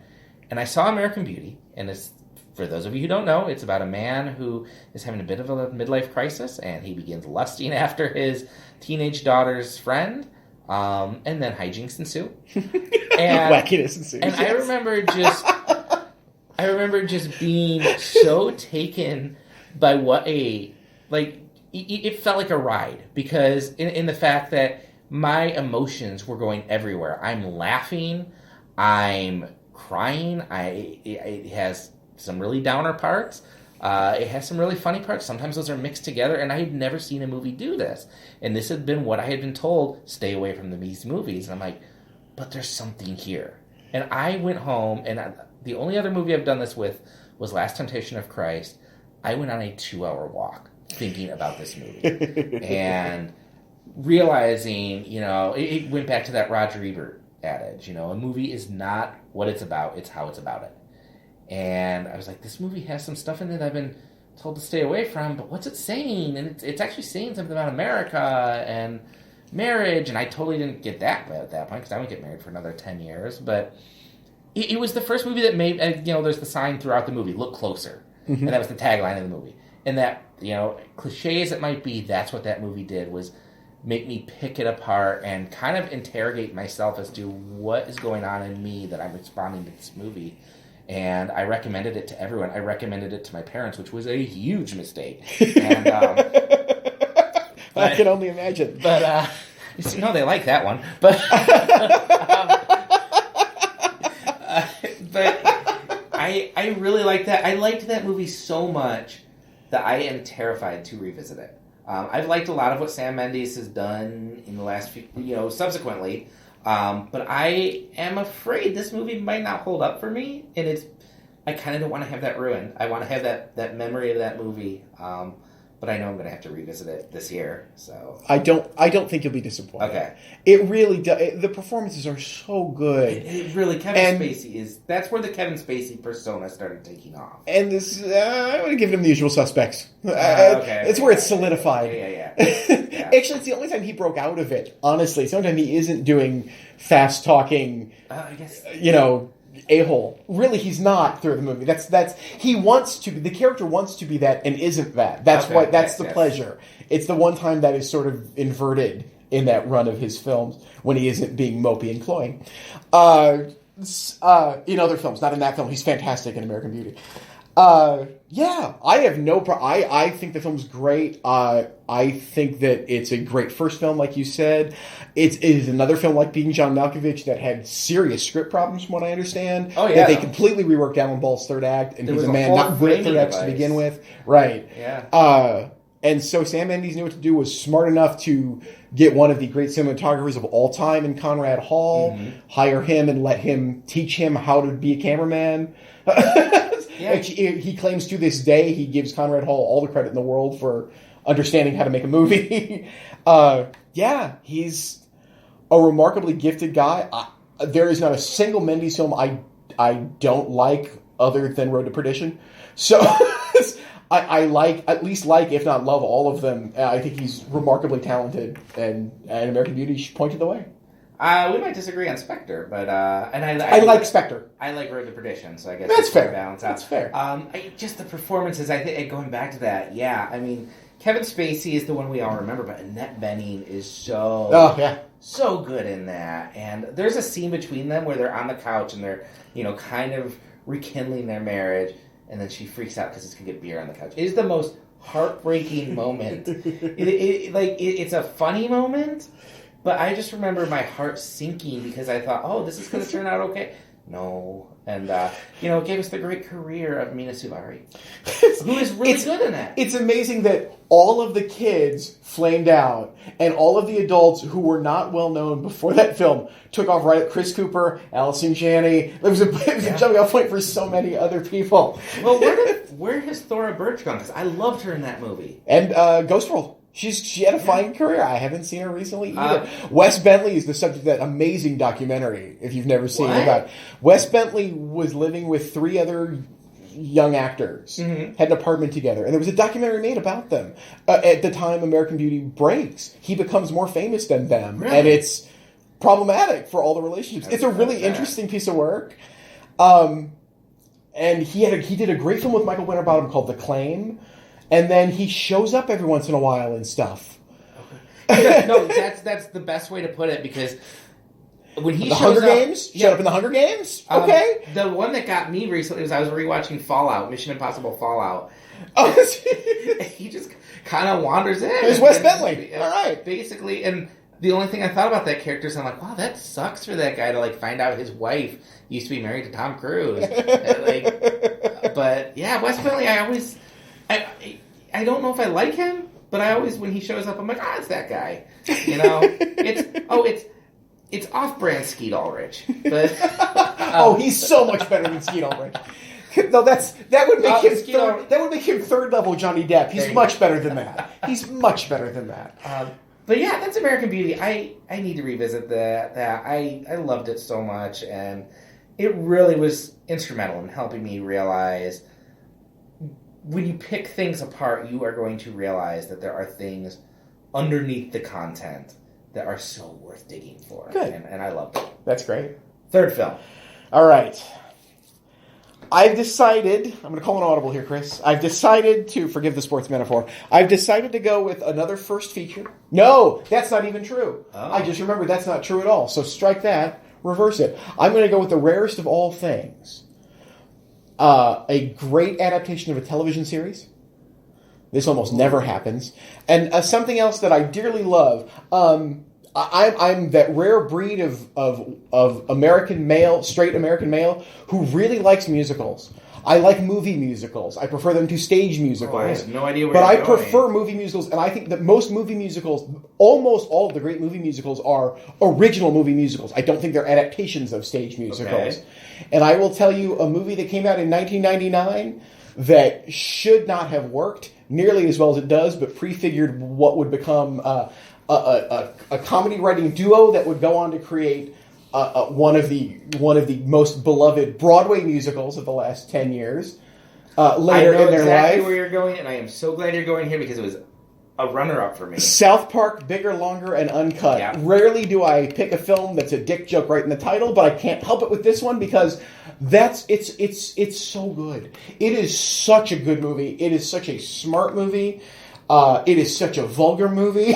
And I saw American Beauty, and it's, for those of you who don't know, it's about a man who is having a bit of a midlife crisis, and he begins lusting after his teenage daughter's friend, and then hijinks ensue. And wackiness ensues. And yes. I remember just being so taken by what it felt like a ride, because in the fact that my emotions were going everywhere. I'm laughing, I'm crying, it has some really downer parts, it has some really funny parts. Sometimes those are mixed together, and I had never seen a movie do this. And this had been what I had been told, stay away from these movies. And I'm like, but there's something here. And I went home, and the only other movie I've done this with was Last Temptation of Christ. I went on a 2-hour walk thinking about this movie and realizing, it went back to that Roger Ebert adage, a movie is not what it's about, it's how it's about it. And I was like, this movie has some stuff in it I've been told to stay away from, but what's it saying? And it's actually saying something about America and marriage, and I totally didn't get that at that point, because I wouldn't get married for another 10 years, but it was the first movie that made, there's the sign throughout the movie, look closer. Mm-hmm. And that was the tagline of the movie. And that, cliche as it might be, that's what that movie did, was make me pick it apart and kind of interrogate myself as to what is going on in me that I'm responding to this movie. And I recommended it to everyone. I recommended it to my parents, which was a huge mistake. And, I can only imagine. But, no, they like that one. But, but I really like that. I liked that movie so much that I am terrified to revisit it. I've liked a lot of what Sam Mendes has done in the last few, subsequently. But I am afraid this movie might not hold up for me, and I kind of don't want to have that ruined. I want to have that memory of that movie, but I know I'm going to have to revisit it this year. So I don't think you'll be disappointed. Okay, it really does. The performances are so good. It really, Kevin Spacey that's where the Kevin Spacey persona started taking off. And this, I'm going to give him The Usual Suspects. Okay, it's where it's solidified. Yeah. Actually, it's the only time he broke out of it. Honestly, it's the only time he isn't doing fast talking. I guess a-hole. Really, he's not through the movie. He wants to be. The character wants to be that and isn't that. That's the pleasure. It's the one time that is sort of inverted in that run of his films when he isn't being mopey and cloying. In other films, not in that film, he's fantastic in American Beauty. I have no problem. I think the film's great. I think that it's a great first film, like you said. It is another film like Being John Malkovich that had serious script problems, from what I understand. Oh, yeah. That they completely reworked Alan Ball's third act, and he's a man not good at third acts to begin with. Right. Yeah. And so Sam Mendes knew what to do, was smart enough to get one of the great cinematographers of all time in Conrad Hall, hire him and let him teach him how to be a cameraman. Yeah. He claims to this day he gives Conrad Hall all the credit in the world for understanding how to make a movie. He's a remarkably gifted guy. There is not a single Mendes film I don't like other than Road to Perdition. So I at least like, if not love, all of them. I think he's remarkably talented, and American Beauty pointed the way. We might disagree on Spectre, but I like Spectre. I like Road to Perdition, so I guess that's fair. Balance out. That's fair. Just the performances. I think going back to that. Yeah, I mean, Kevin Spacey is the one we all remember, but Annette Bening is so good in that. And there's a scene between them where they're on the couch and they're kind of rekindling their marriage, and then she freaks out because it's gonna get beer on the couch. It is the most heartbreaking moment. It's a funny moment. But I just remember my heart sinking because I thought, oh, this is going to turn out okay. No. And, it gave us the great career of Mina Suvari, who is really good in that. It's amazing that all of the kids flamed out, and all of the adults who were not well known before that film took off right at Chris Cooper, Allison Janney. It was a jumping off point for so many other people. Well, where has Thora Birch gone? Because I loved her in that movie. And Ghost World. She had a fine career. I haven't seen her recently either. Wes Bentley is the subject of that amazing documentary, if you've never seen it. About Wes Bentley was living with 3 other young actors, had an apartment together, and there was a documentary made about them. At the time American Beauty breaks, he becomes more famous than them, and it's problematic for all the relationships. It's a really interesting piece of work. And he did a great film with Michael Winterbottom called The Claim. And then he shows up every once in a while and stuff. Okay. No, that's the best way to put it, because when he shows Hunger Games? Showed up in the Hunger Games? Okay. The one that got me recently was I was rewatching Fallout, Mission Impossible Fallout. Oh, he just kind of wanders in. It was Wes Bentley. All right. Basically, and the only thing I thought about that character is I'm like, wow, that sucks for that guy to find out his wife used to be married to Tom Cruise. But yeah, Wes Bentley, I don't know if I like him, but I always, when he shows up, I'm like, it's that guy. It's off-brand Skeet Ulrich. But he's so much better than Skeet Ulrich. No, that would make him third level Johnny Depp. He's much better than that. He's much better than that. But yeah, that's American Beauty. I need to revisit that. I loved it so much, and it really was instrumental in helping me realize when you pick things apart, you are going to realize that there are things underneath the content that are so worth digging for. Good. And I loved it. That's great. Third film. All right. I've decided, I'm going to call an audible here, Chris. I've decided to, forgive the sports metaphor, I've decided to go with another first feature. No, that's not even true. Oh. I just remembered that's not true at all. So strike that, reverse it. I'm going to go with the rarest of all things. A great adaptation of a television series. This almost never happens. And something else that I dearly love. I'm that rare breed of American male, straight American male, who really likes musicals. I like movie musicals. I prefer them to stage musicals. Oh, I have no idea where but you're I going. prefer movie musicals, and I think that most movie musicals, almost all of the great movie musicals, are original movie musicals. I don't think they're adaptations of stage musicals. Okay. And I will tell you a movie that came out in 1999 that should not have worked nearly as well as it does, but prefigured what would become a comedy writing duo that would go on to create one of the most beloved Broadway musicals of the last 10 years. Later in their exactly life, where you're going, and I am so glad you're going here because it was a runner-up for me. South Park, Bigger, Longer, and Uncut. Yeah. Rarely do I pick a film that's a dick joke right in the title, but I can't help it with this one because it's so good. It is such a good movie. It is such a smart movie. It is such a vulgar movie.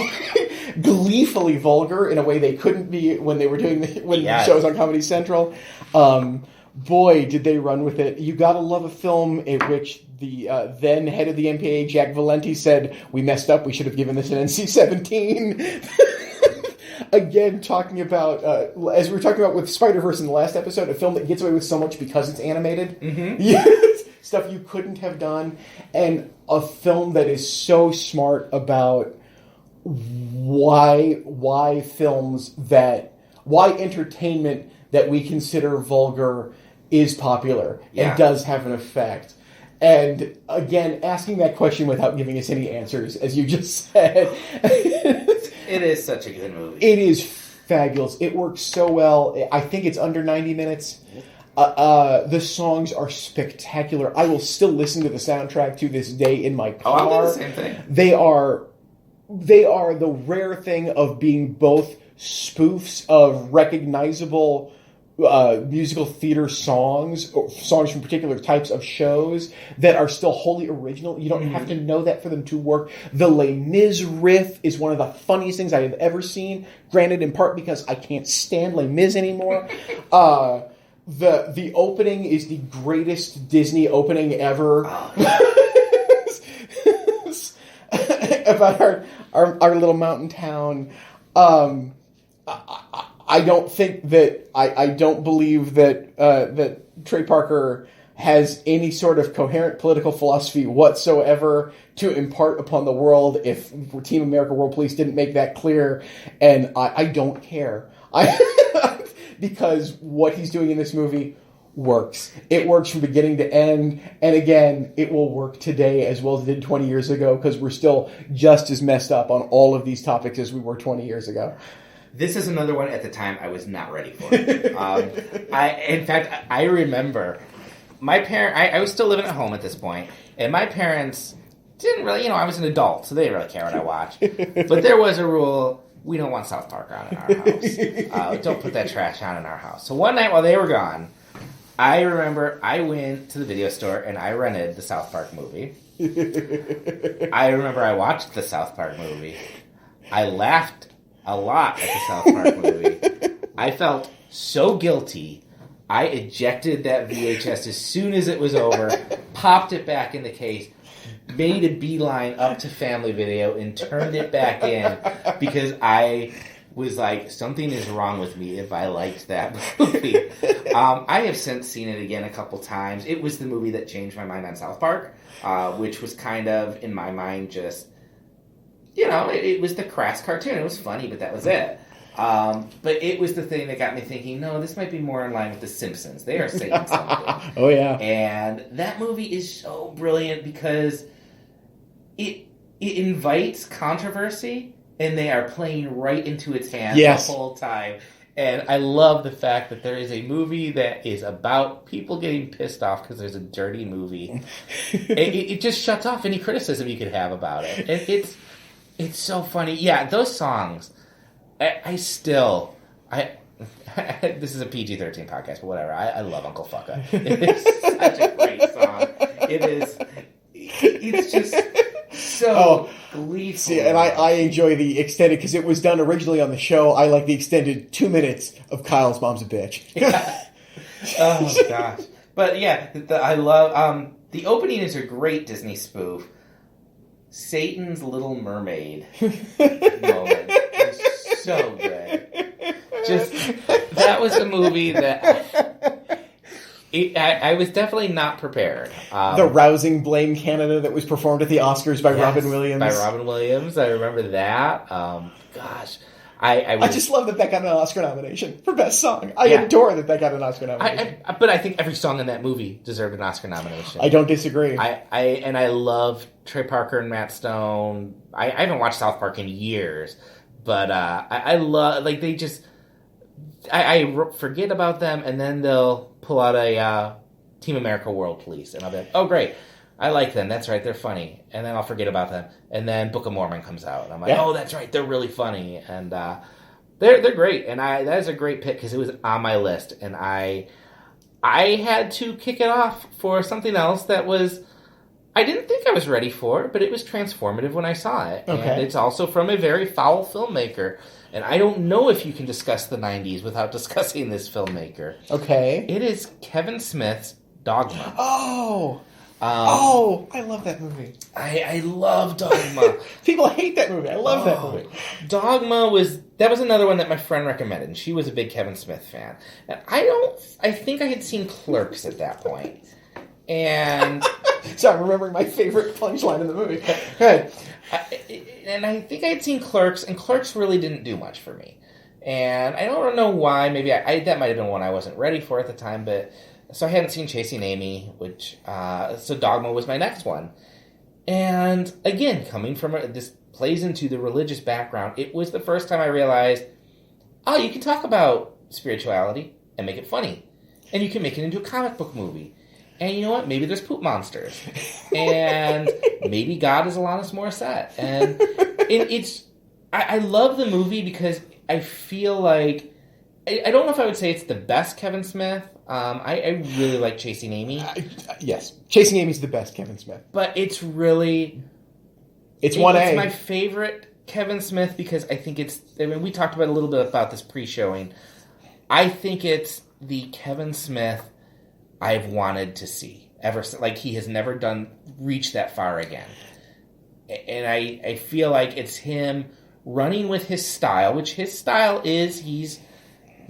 Gleefully vulgar in a way they couldn't be when they were doing the shows on Comedy Central. Boy, did they run with it. You gotta love a film in which the then head of the MPAA, Jack Valenti, said, "We messed up, we should have given this an NC-17. Again, talking about, as we were talking about with Spider-Verse in the last episode, a film that gets away with so much because it's animated. Mm-hmm. Yes, stuff you couldn't have done. And a film that is so smart about why entertainment that we consider vulgar is popular and does have an effect. And again, asking that question without giving us any answers, as you just said. It is such a good movie. It is fabulous. It works so well. I think it's under 90 minutes. The songs are spectacular. I will still listen to the soundtrack to this day in my car. Oh, I'll do the same thing. They are the rare thing of being both spoofs of recognizable musical theater songs, or songs from particular types of shows that are still wholly original. You don't have to know that for them to work. The Les Mis riff is one of the funniest things I have ever seen, granted in part because I can't stand Les Mis anymore. The opening is the greatest Disney opening ever. About our little mountain town. I don't think that I don't believe that that Trey Parker has any sort of coherent political philosophy whatsoever to impart upon the world. If Team America World Police didn't make that clear, and I don't care, because what he's doing in this movie works. It works from beginning to end, and again, it will work today as well as it did 20 years ago because we're still just as messed up on all of these topics as we were 20 years ago. This is another one at the time I was not ready for. I remember my parent. I was still living at home at this point, and my parents didn't really. I was an adult, so they didn't really care what I watched. But there was a rule: we don't want South Park on in our house. Don't put that trash on in our house. So one night while they were gone, I remember I went to the video store and I rented the South Park movie. I remember I watched the South Park movie. I laughed a lot at the South Park movie. I felt so guilty. I ejected that VHS as soon as it was over, popped it back in the case, made a beeline up to Family Video, and turned it back in because I was like, something is wrong with me if I liked that movie. I have since seen it again a couple times. It was the movie that changed my mind on South Park, which was kind of, in my mind, just... it was the crass cartoon. It was funny, but that was it. But it was the thing that got me thinking, no, this might be more in line with The Simpsons. They are saying something. Oh, yeah. And that movie is so brilliant because it invites controversy, and they are playing right into its hands the whole time. And I love the fact that there is a movie that is about people getting pissed off because there's a dirty movie. it just shuts off any criticism you could have about it. And it's so funny. Yeah, those songs, I still, This is a PG-13 podcast, but whatever. I love Uncle Fucka. It's such a great song. It's just so gleeful. See, and I enjoy the extended, because it was done originally on the show. I like the extended 2 minutes of Kyle's Mom's a Bitch. Yeah. Oh, gosh. But yeah, I love... the opening is a great Disney spoof. Satan's Little Mermaid moment is so good. Just, that was a movie that... I was definitely not prepared. The rousing Blame Canada that was performed at the Oscars by Robin Williams. By Robin Williams. I remember that. Gosh. I just love that got an Oscar nomination for Best Song. I adore that got an Oscar nomination. But I think every song in that movie deserved an Oscar nomination. I don't disagree. I love Trey Parker and Matt Stone. I haven't watched South Park in years, but I love, like, they just... I forget about them, and then they'll pull out a Team America World Police, and I'll be like, oh, great. I like them. That's right. They're funny. And then I'll forget about them. And then Book of Mormon comes out. And I'm like, oh, that's right. They're really funny. And they're great. And that is a great pick because it was on my list. And I had to kick it off for something else that was... I didn't think I was ready for, but it was transformative when I saw it. Okay. And it's also from a very foul filmmaker. And I don't know if you can discuss the 90s without discussing this filmmaker. Okay. It is Kevin Smith's Dogma. I love that movie. I love Dogma. People hate that movie. I love that movie. Dogma was another one that my friend recommended, and she was a big Kevin Smith fan. And I think I had seen Clerks at that point. And so I'm remembering my favorite punchline in the movie. Go ahead. And I think I had seen Clerks, and Clerks really didn't do much for me. And I don't know why. Maybe that might have been one I wasn't ready for at the time, but... So I hadn't seen Chasing Amy, so Dogma was my next one. And again, coming from this plays into the religious background, it was the first time I realized, you can talk about spirituality and make it funny. And you can make it into a comic book movie. And you know what? Maybe there's poop monsters. And maybe God is Alanis Morissette. And I love the movie because I feel like, I don't know if I would say it's the best Kevin Smith. I really like Chasing Amy. Yes. Chasing Amy's the best Kevin Smith. But it's really... It's 1A. It's my favorite Kevin Smith because I think we talked about a little bit about this pre-showing. I think it's the Kevin Smith I've wanted to see. Like, he has never reached that far again. And I feel like it's him running with his style, which his style is he's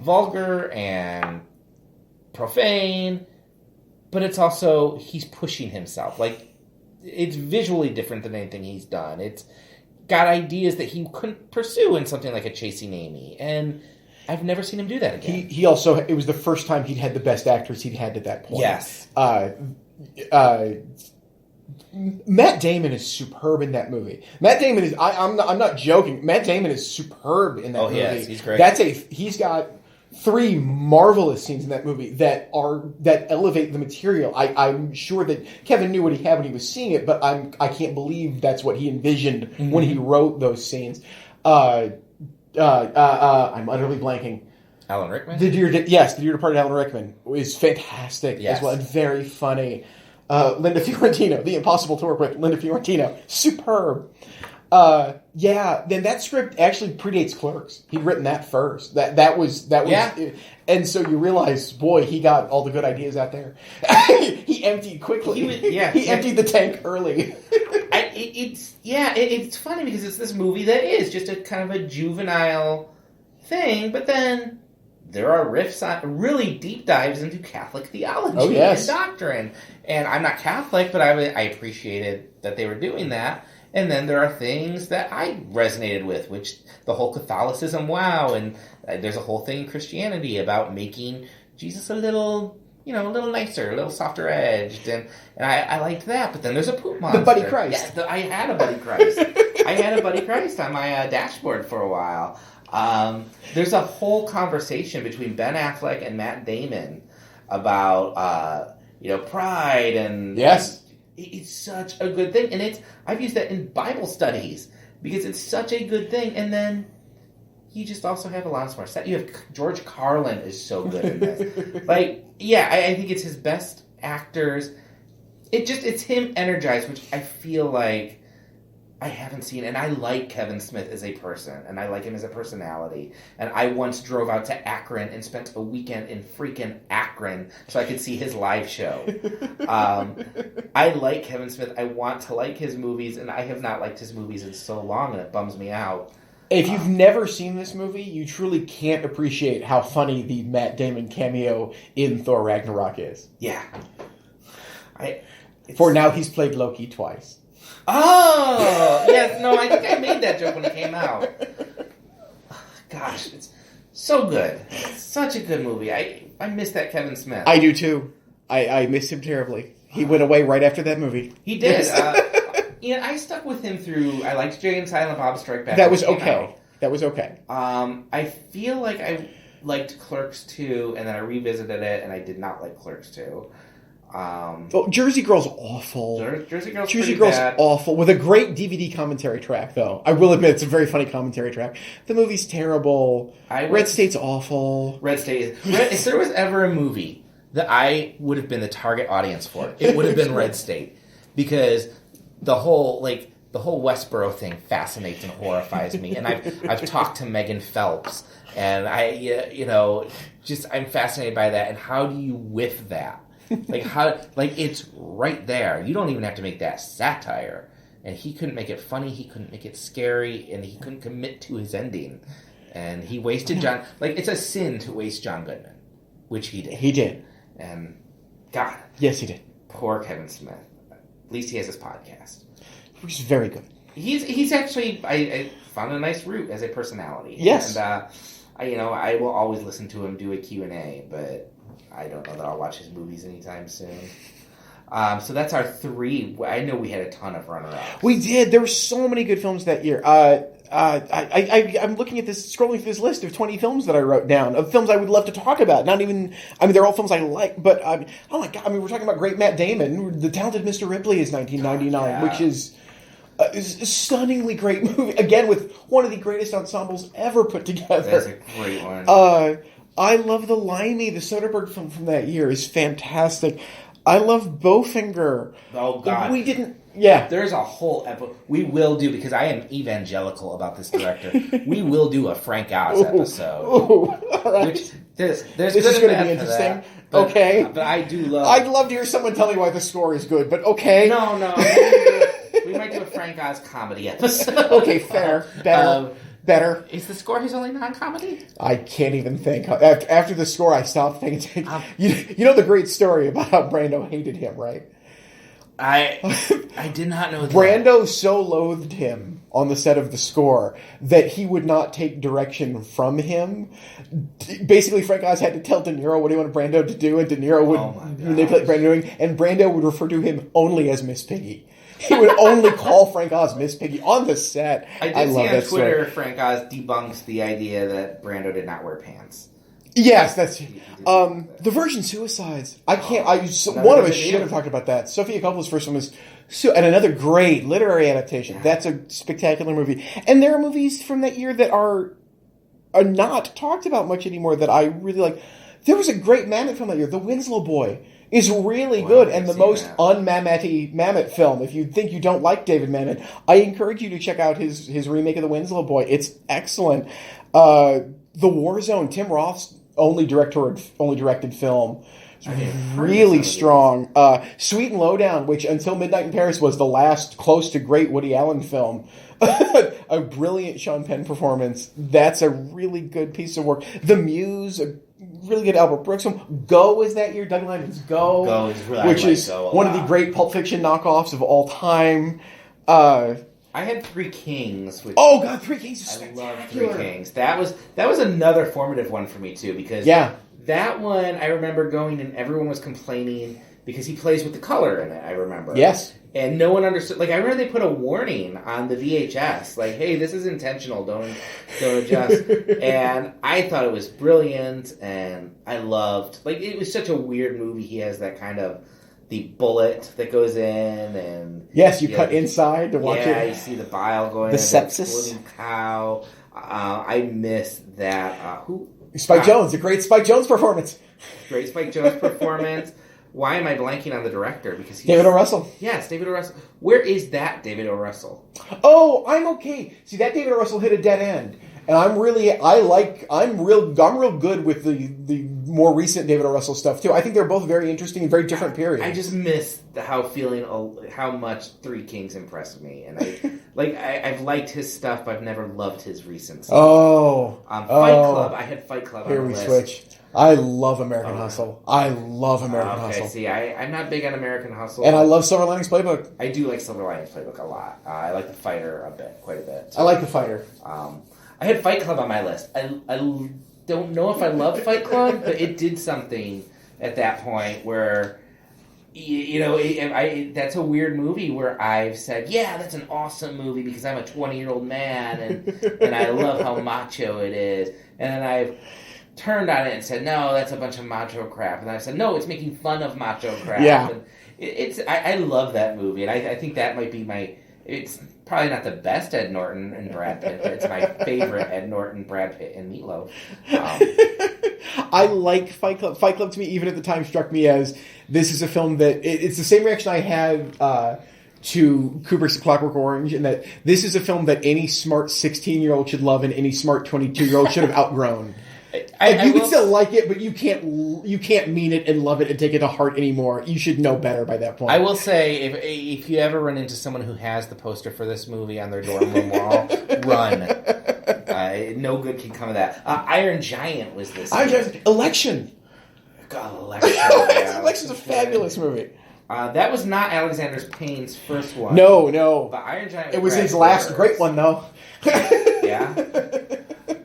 vulgar and profane, but it's also he's pushing himself. Like, it's visually different than anything he's done. It's got ideas that he couldn't pursue in something like a Chasing Amy, and I've never seen him do that again. He also, it was the first time he'd had the best actors he'd had at that point. Yes. Matt Damon is superb in that movie. Matt Damon is, I'm not joking. Matt Damon is superb in that movie. Oh, yes, he's great. He's got 3 marvelous scenes in that movie that elevate the material. I'm sure that Kevin knew what he had when he was seeing it, but I can't believe that's what he envisioned when he wrote those scenes. I'm utterly blanking. Alan Rickman? The Dear Departed Alan Rickman is fantastic as well, and very funny. Linda Fiorentino, The Impossible to Work With, Linda Fiorentino, superb. Then that script actually predates Clerks. He'd written that first. That was, and so you realize, boy, he got all the good ideas out there. He emptied quickly. He emptied the tank early. It's funny because it's this movie that is just a kind of a juvenile thing, but then there are riffs on really deep dives into Catholic theology and doctrine. And I'm not Catholic, but I appreciated that they were doing that. And then there are things that I resonated with, which the whole Catholicism, and there's a whole thing in Christianity about making Jesus a little nicer, a little softer edged, and I liked that. But then there's a poop monster. The Buddy Christ. Yes, I had a Buddy Christ. I had a Buddy Christ on my dashboard for a while. There's a whole conversation between Ben Affleck and Matt Damon about pride and it's such a good thing, and I've used that in Bible studies because it's such a good thing. And then you just also have Alanis Morissette. You have George Carlin is so good in this. Like, yeah, I think it's his best actors. It's him energized, which I feel like I haven't seen. And I like Kevin Smith as a person, and I like him as a personality. And I once drove out to Akron and spent a weekend in freaking Akron so I could see his live show. I like Kevin Smith. I want to like his movies, and I have not liked his movies in so long, and it bums me out. If you've never seen this movie, you truly can't appreciate how funny the Matt Damon cameo in Thor Ragnarok is. Yeah. For now, he's played Loki twice. Oh! Yes, no, I think I made that joke when it came out. Gosh, it's so good. It's such a good movie. I miss that Kevin Smith. I do too. I miss him terribly. He went away right after that movie. He did. I stuck with him through. I liked Jay and Silent Bob Strike Back. That was okay. That was okay. I feel like I liked Clerks 2, and then I revisited it, and I did not like Clerks 2. Jersey Girl's awful. Jersey Girl's bad. Awful. With a great DVD commentary track, though. I will admit, it's a very funny commentary track. The movie's terrible. Red State's awful. Red State. If there was ever a movie that I would have been the target audience for, it would have been Red State. Because the whole Westboro thing fascinates and horrifies me. And I've talked to Megan Phelps, and I'm fascinated by that. And how do you whiff that? It's right there. You don't even have to make that satire. And he couldn't make it funny, he couldn't make it scary, and he couldn't commit to his ending. And he wasted John... it's a sin to waste John Goodman. Which he did. He did. And, God. Yes, he did. Poor Kevin Smith. At least he has his podcast. Which is very good. He's actually... I found a nice route as a personality. Yes. And, I will always listen to him do a Q&A, but... I don't know that I'll watch his movies anytime soon. So that's our 3. I know we had a ton of runner-ups. We did. There were so many good films that year. I'm looking at this, scrolling through this list of 20 films that I wrote down, of films I would love to talk about. They're all films I like, but, oh my God, we're talking about great Matt Damon. The Talented Mr. Ripley is 1999, which is a stunningly great movie. Again, with one of the greatest ensembles ever put together. That's a great one. I love The Limey. The Soderbergh film from that year is fantastic. I love Bowfinger. Oh, God. We didn't... Yeah. There's a whole episode. We will do, because I am evangelical about this director, we will do a Frank Oz episode. All right. Which, this is going to be interesting. Okay. But I do love... I'd love to hear someone tell me why the score is good, but okay. No. We might do a Frank Oz comedy episode. Okay, fair. Better. Is the score his only non-comedy? I can't even think. After the score, I stopped paying attention. You know the great story about how Brando hated him, right? I did not know that. Brando so loathed him on the set of the score that he would not take direction from him. Basically, Frank Oz had to tell De Niro what he wanted Brando to do, and De Niro would manipulate Brando doing, and Brando would refer to him only as Miss Piggy. He would only call Frank Oz Miss Piggy on the set. I did see on Twitter, Frank Oz debunks the idea that Brando did not wear pants. Yes, that's... the Virgin Suicides. One of us should have talked about that. Sofia Coppola's first one was... and another great literary adaptation. Yeah. That's a spectacular movie. And there are movies from that year that are not talked about much anymore that I really like. There was a great Mamet film that year, The Winslow Boy. Is really good and the most un-Mamet-y Mamet film. If you think you don't like David Mamet, I encourage you to check out his remake of The Winslow Boy. It's excellent. The War Zone, Tim Roth's only directed film. It's really strong. Sweet and Lowdown, which until Midnight in Paris was the last close to great Woody Allen film. A brilliant Sean Penn performance. That's a really good piece of work. The Muse, really good Albert Brooks film. Go is that year. Doug Liman's Go. Which is one of the great Pulp Fiction knockoffs of all time. I had Three Kings. Three Kings is spectacular. I love Three Kings. That was another formative one for me too, because that one I remember going and everyone was complaining because he plays with the color in it. I remember. Yes. And no one understood. I remember they put a warning on the VHS, hey, this is intentional. Don't adjust. And I thought it was brilliant, and I loved. It was such a weird movie. He has that kind of the bullet that goes in, and yes, you cut inside to watch it. Yeah, you see the bile going. The sepsis. Cow. I miss that. Spike Jonze, a great Spike Jonze performance. Great Spike Jonze performance. Why am I blanking on the director? Because David O. Russell. Yes, David O. Russell. Where is that David O. Russell? Oh, I'm okay. See, that David O. Russell hit a dead end. And I'm real good with the more recent David O. Russell stuff too. I think they're both very interesting and very different periods. I just miss how much Three Kings impressed me, and I've liked his stuff, but I've never loved his recent stuff. Fight Club. I had Fight Club. Here on the we list. switch. I love American Hustle. I love American Hustle. See, I'm not big on American Hustle, and I love Silver Linings Playbook. I do like Silver Linings Playbook a lot. I like The Fighter quite a bit. I like The Fighter. I had Fight Club on my list. I don't know if I love Fight Club, but it did something at that point where, that's a weird movie where I've said, yeah, that's an awesome movie because I'm a 20-year-old man and I love how macho it is. And then I've turned on it and said, no, that's a bunch of macho crap. And I've said, no, it's making fun of macho crap. Yeah. And I love that movie, and I think that might be it's probably not the best Ed Norton and Brad Pitt, but it's my favorite Ed Norton, Brad Pitt, and Meatloaf. I like Fight Club. Fight Club to me, even at the time, struck me as this is a film that it's the same reaction I had to Kubrick's A Clockwork Orange, in that this is a film that any smart 16-year-old should love and any smart 22-year-old should have outgrown. You can still like it, but you can't mean it and love it and take it to heart anymore. You should know better by that point. I will say, if you ever run into someone who has the poster for this movie on their dorm room wall, run. No good can come of that. Iron Giant was this. Election. God, Election. Election's a fabulous movie. That was not Alexander Payne's first one. No. But Iron Giant. It was his last great one, though. Yeah.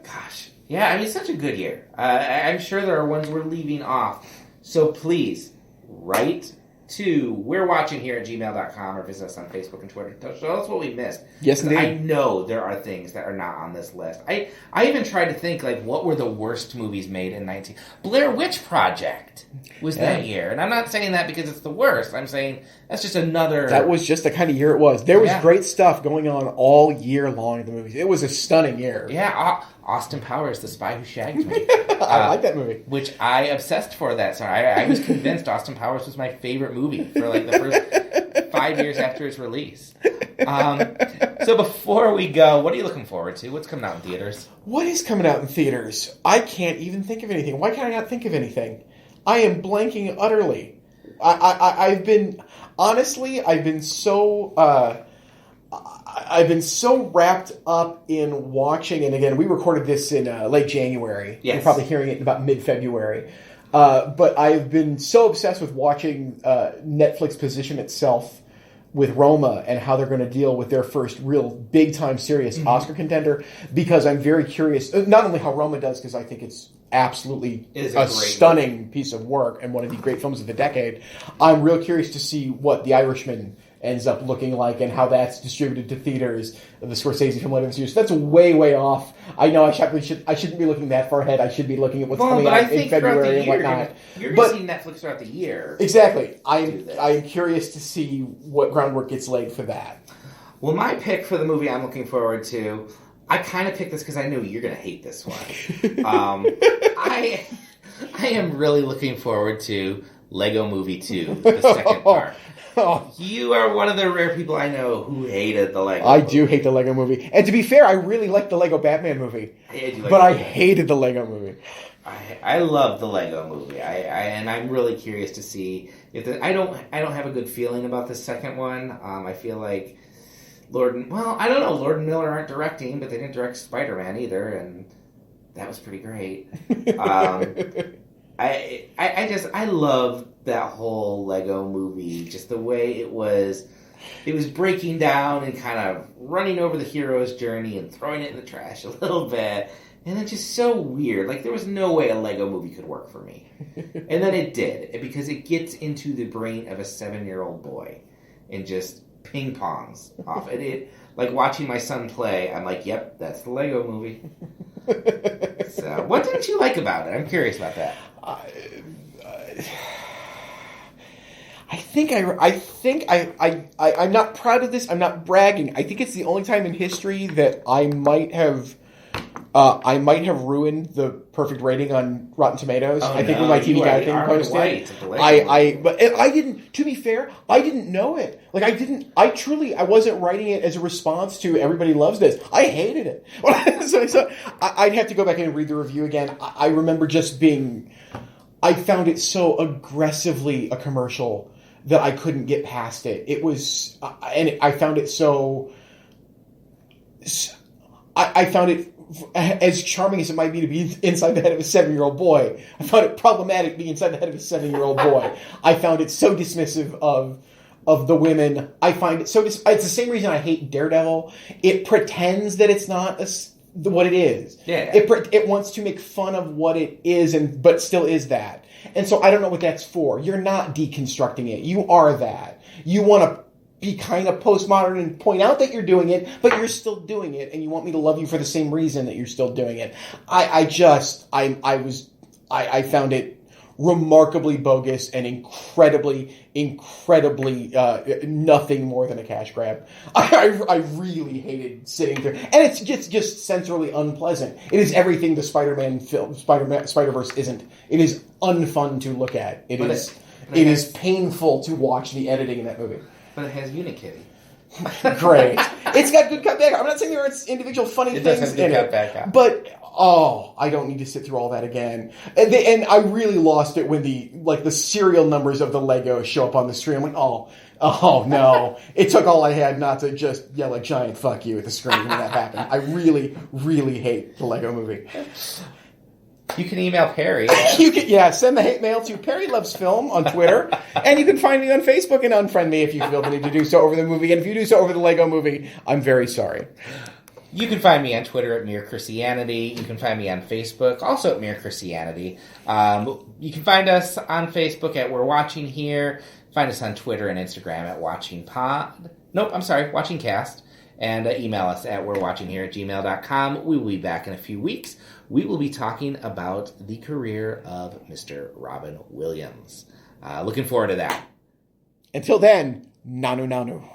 Gosh. Yeah, I mean, it's such a good year. I'm sure there are ones we're leaving off. So please, write to we'rewatchinghere@gmail.com or visit us on Facebook and Twitter. Show us what we missed. Yes, indeed. I know there are things that are not on this list. I even tried to think, what were the worst movies made in 19... Blair Witch Project was that year. And I'm not saying that because it's the worst. I'm saying that's just another... That was just the kind of year it was. There was great stuff going on all year long in the movies. It was a stunning year. Yeah, Austin Powers, The Spy Who Shagged Me. I like that movie. Which I obsessed for that. So I was convinced Austin Powers was my favorite movie for the first 5 years after its release. So before we go, what are you looking forward to? What's coming out in theaters? What is coming out in theaters? I can't even think of anything. Why can't I not think of anything? I am blanking utterly. I've been so wrapped up in watching, and again, we recorded this in late January. Yes. You're probably hearing it in about mid-February. But I've been so obsessed with watching Netflix position itself with Roma and how they're going to deal with their first real big-time serious Oscar contender, because I'm very curious, not only how Roma does, because I think it's absolutely a stunning piece of work and one of the great films of the decade. I'm real curious to see what The Irishman ends up looking like and how that's distributed to theaters, the Scorsese film later this year. So that's way, way off. I know I shouldn't be looking that far ahead. I should be looking at what's coming out in February and whatnot. You're going to see Netflix throughout the year. Exactly. I'm curious to see what groundwork gets laid for that. Well, my pick for the movie I'm looking forward to, I kind of picked this because I know you're going to hate this one. I am really looking forward to Lego Movie 2, the second part. You are one of the rare people I know who hated the Lego movie. Do hate the Lego movie. And to be fair, I really liked the Lego Batman movie. I hated the Lego movie. I love the Lego movie. And I'm really curious to see if I don't have a good feeling about the second one. I feel like Lord and Miller aren't directing, but they didn't direct Spider-Man either, and that was pretty great. I love that whole Lego movie, just the way it was breaking down and kind of running over the hero's journey and throwing it in the trash a little bit, and it's just so weird. There was no way a Lego movie could work for me. And then it did, because it gets into the brain of a 7-year-old boy and just ping-pongs off. It like watching my son play, I'm like, yep, that's the Lego movie. So, what didn't you like about it? I'm curious about that. I'm not proud of this. I'm not bragging. I think it's the only time in history that I might have I might have ruined the perfect rating on Rotten Tomatoes. I think when my TV Guide thing posted, but I didn't. To be fair, I didn't know it. Like I wasn't writing it as a response to everybody loves this. I hated it. so I'd have to go back and read the review again. I remember just being. I found it so aggressively a commercial that I couldn't get past it. It was, and I found it so. I found it. As charming as it might be to be inside the head of a 7-year-old boy, I found it problematic being inside the head of a 7-year-old boy. I found it so dismissive of the women. I find it so it's the same reason I hate Daredevil. It pretends that it's not what it is. Yeah. It wants to make fun of what it is, but still is that. And so I don't know what that's for. You're not deconstructing it. You are that. You want to be kind of postmodern and point out that you're doing it, but you're still doing it, and you want me to love you for the same reason that you're still doing it. I found it remarkably bogus and incredibly nothing more than a cash grab. I really hated sitting there, and it's just sensorily unpleasant. It is everything the Spider-Man film, Spider-Verse isn't. It is unfun to look at. It is painful to watch the editing in that movie. But it has Unikitty. Great. It's got good cutback. I'm not saying there aren't individual funny things in it. But, I don't need to sit through all that again. And I really lost it when the serial numbers of the Lego show up on the screen. I'm like, oh no. It took all I had not to just yell a giant fuck you at the screen when that happened. I really, really hate the Lego movie. You can email Perry. Send the hate mail to Perry Loves Film on Twitter. And you can find me on Facebook and unfriend me if you feel the need to do so over the movie. And if you do so over the Lego movie, I'm very sorry. You can find me on Twitter at Mere Christianity. You can find me on Facebook, also at Mere Christianity. You can find us on Facebook at We're Watching Here. Find us on Twitter and Instagram at WatchingCast. And email us at we'rewatchinghere@gmail.com. We will be back in a few weeks. We will be talking about the career of Mr. Robin Williams. Looking forward to that. Until then, nanu nanu.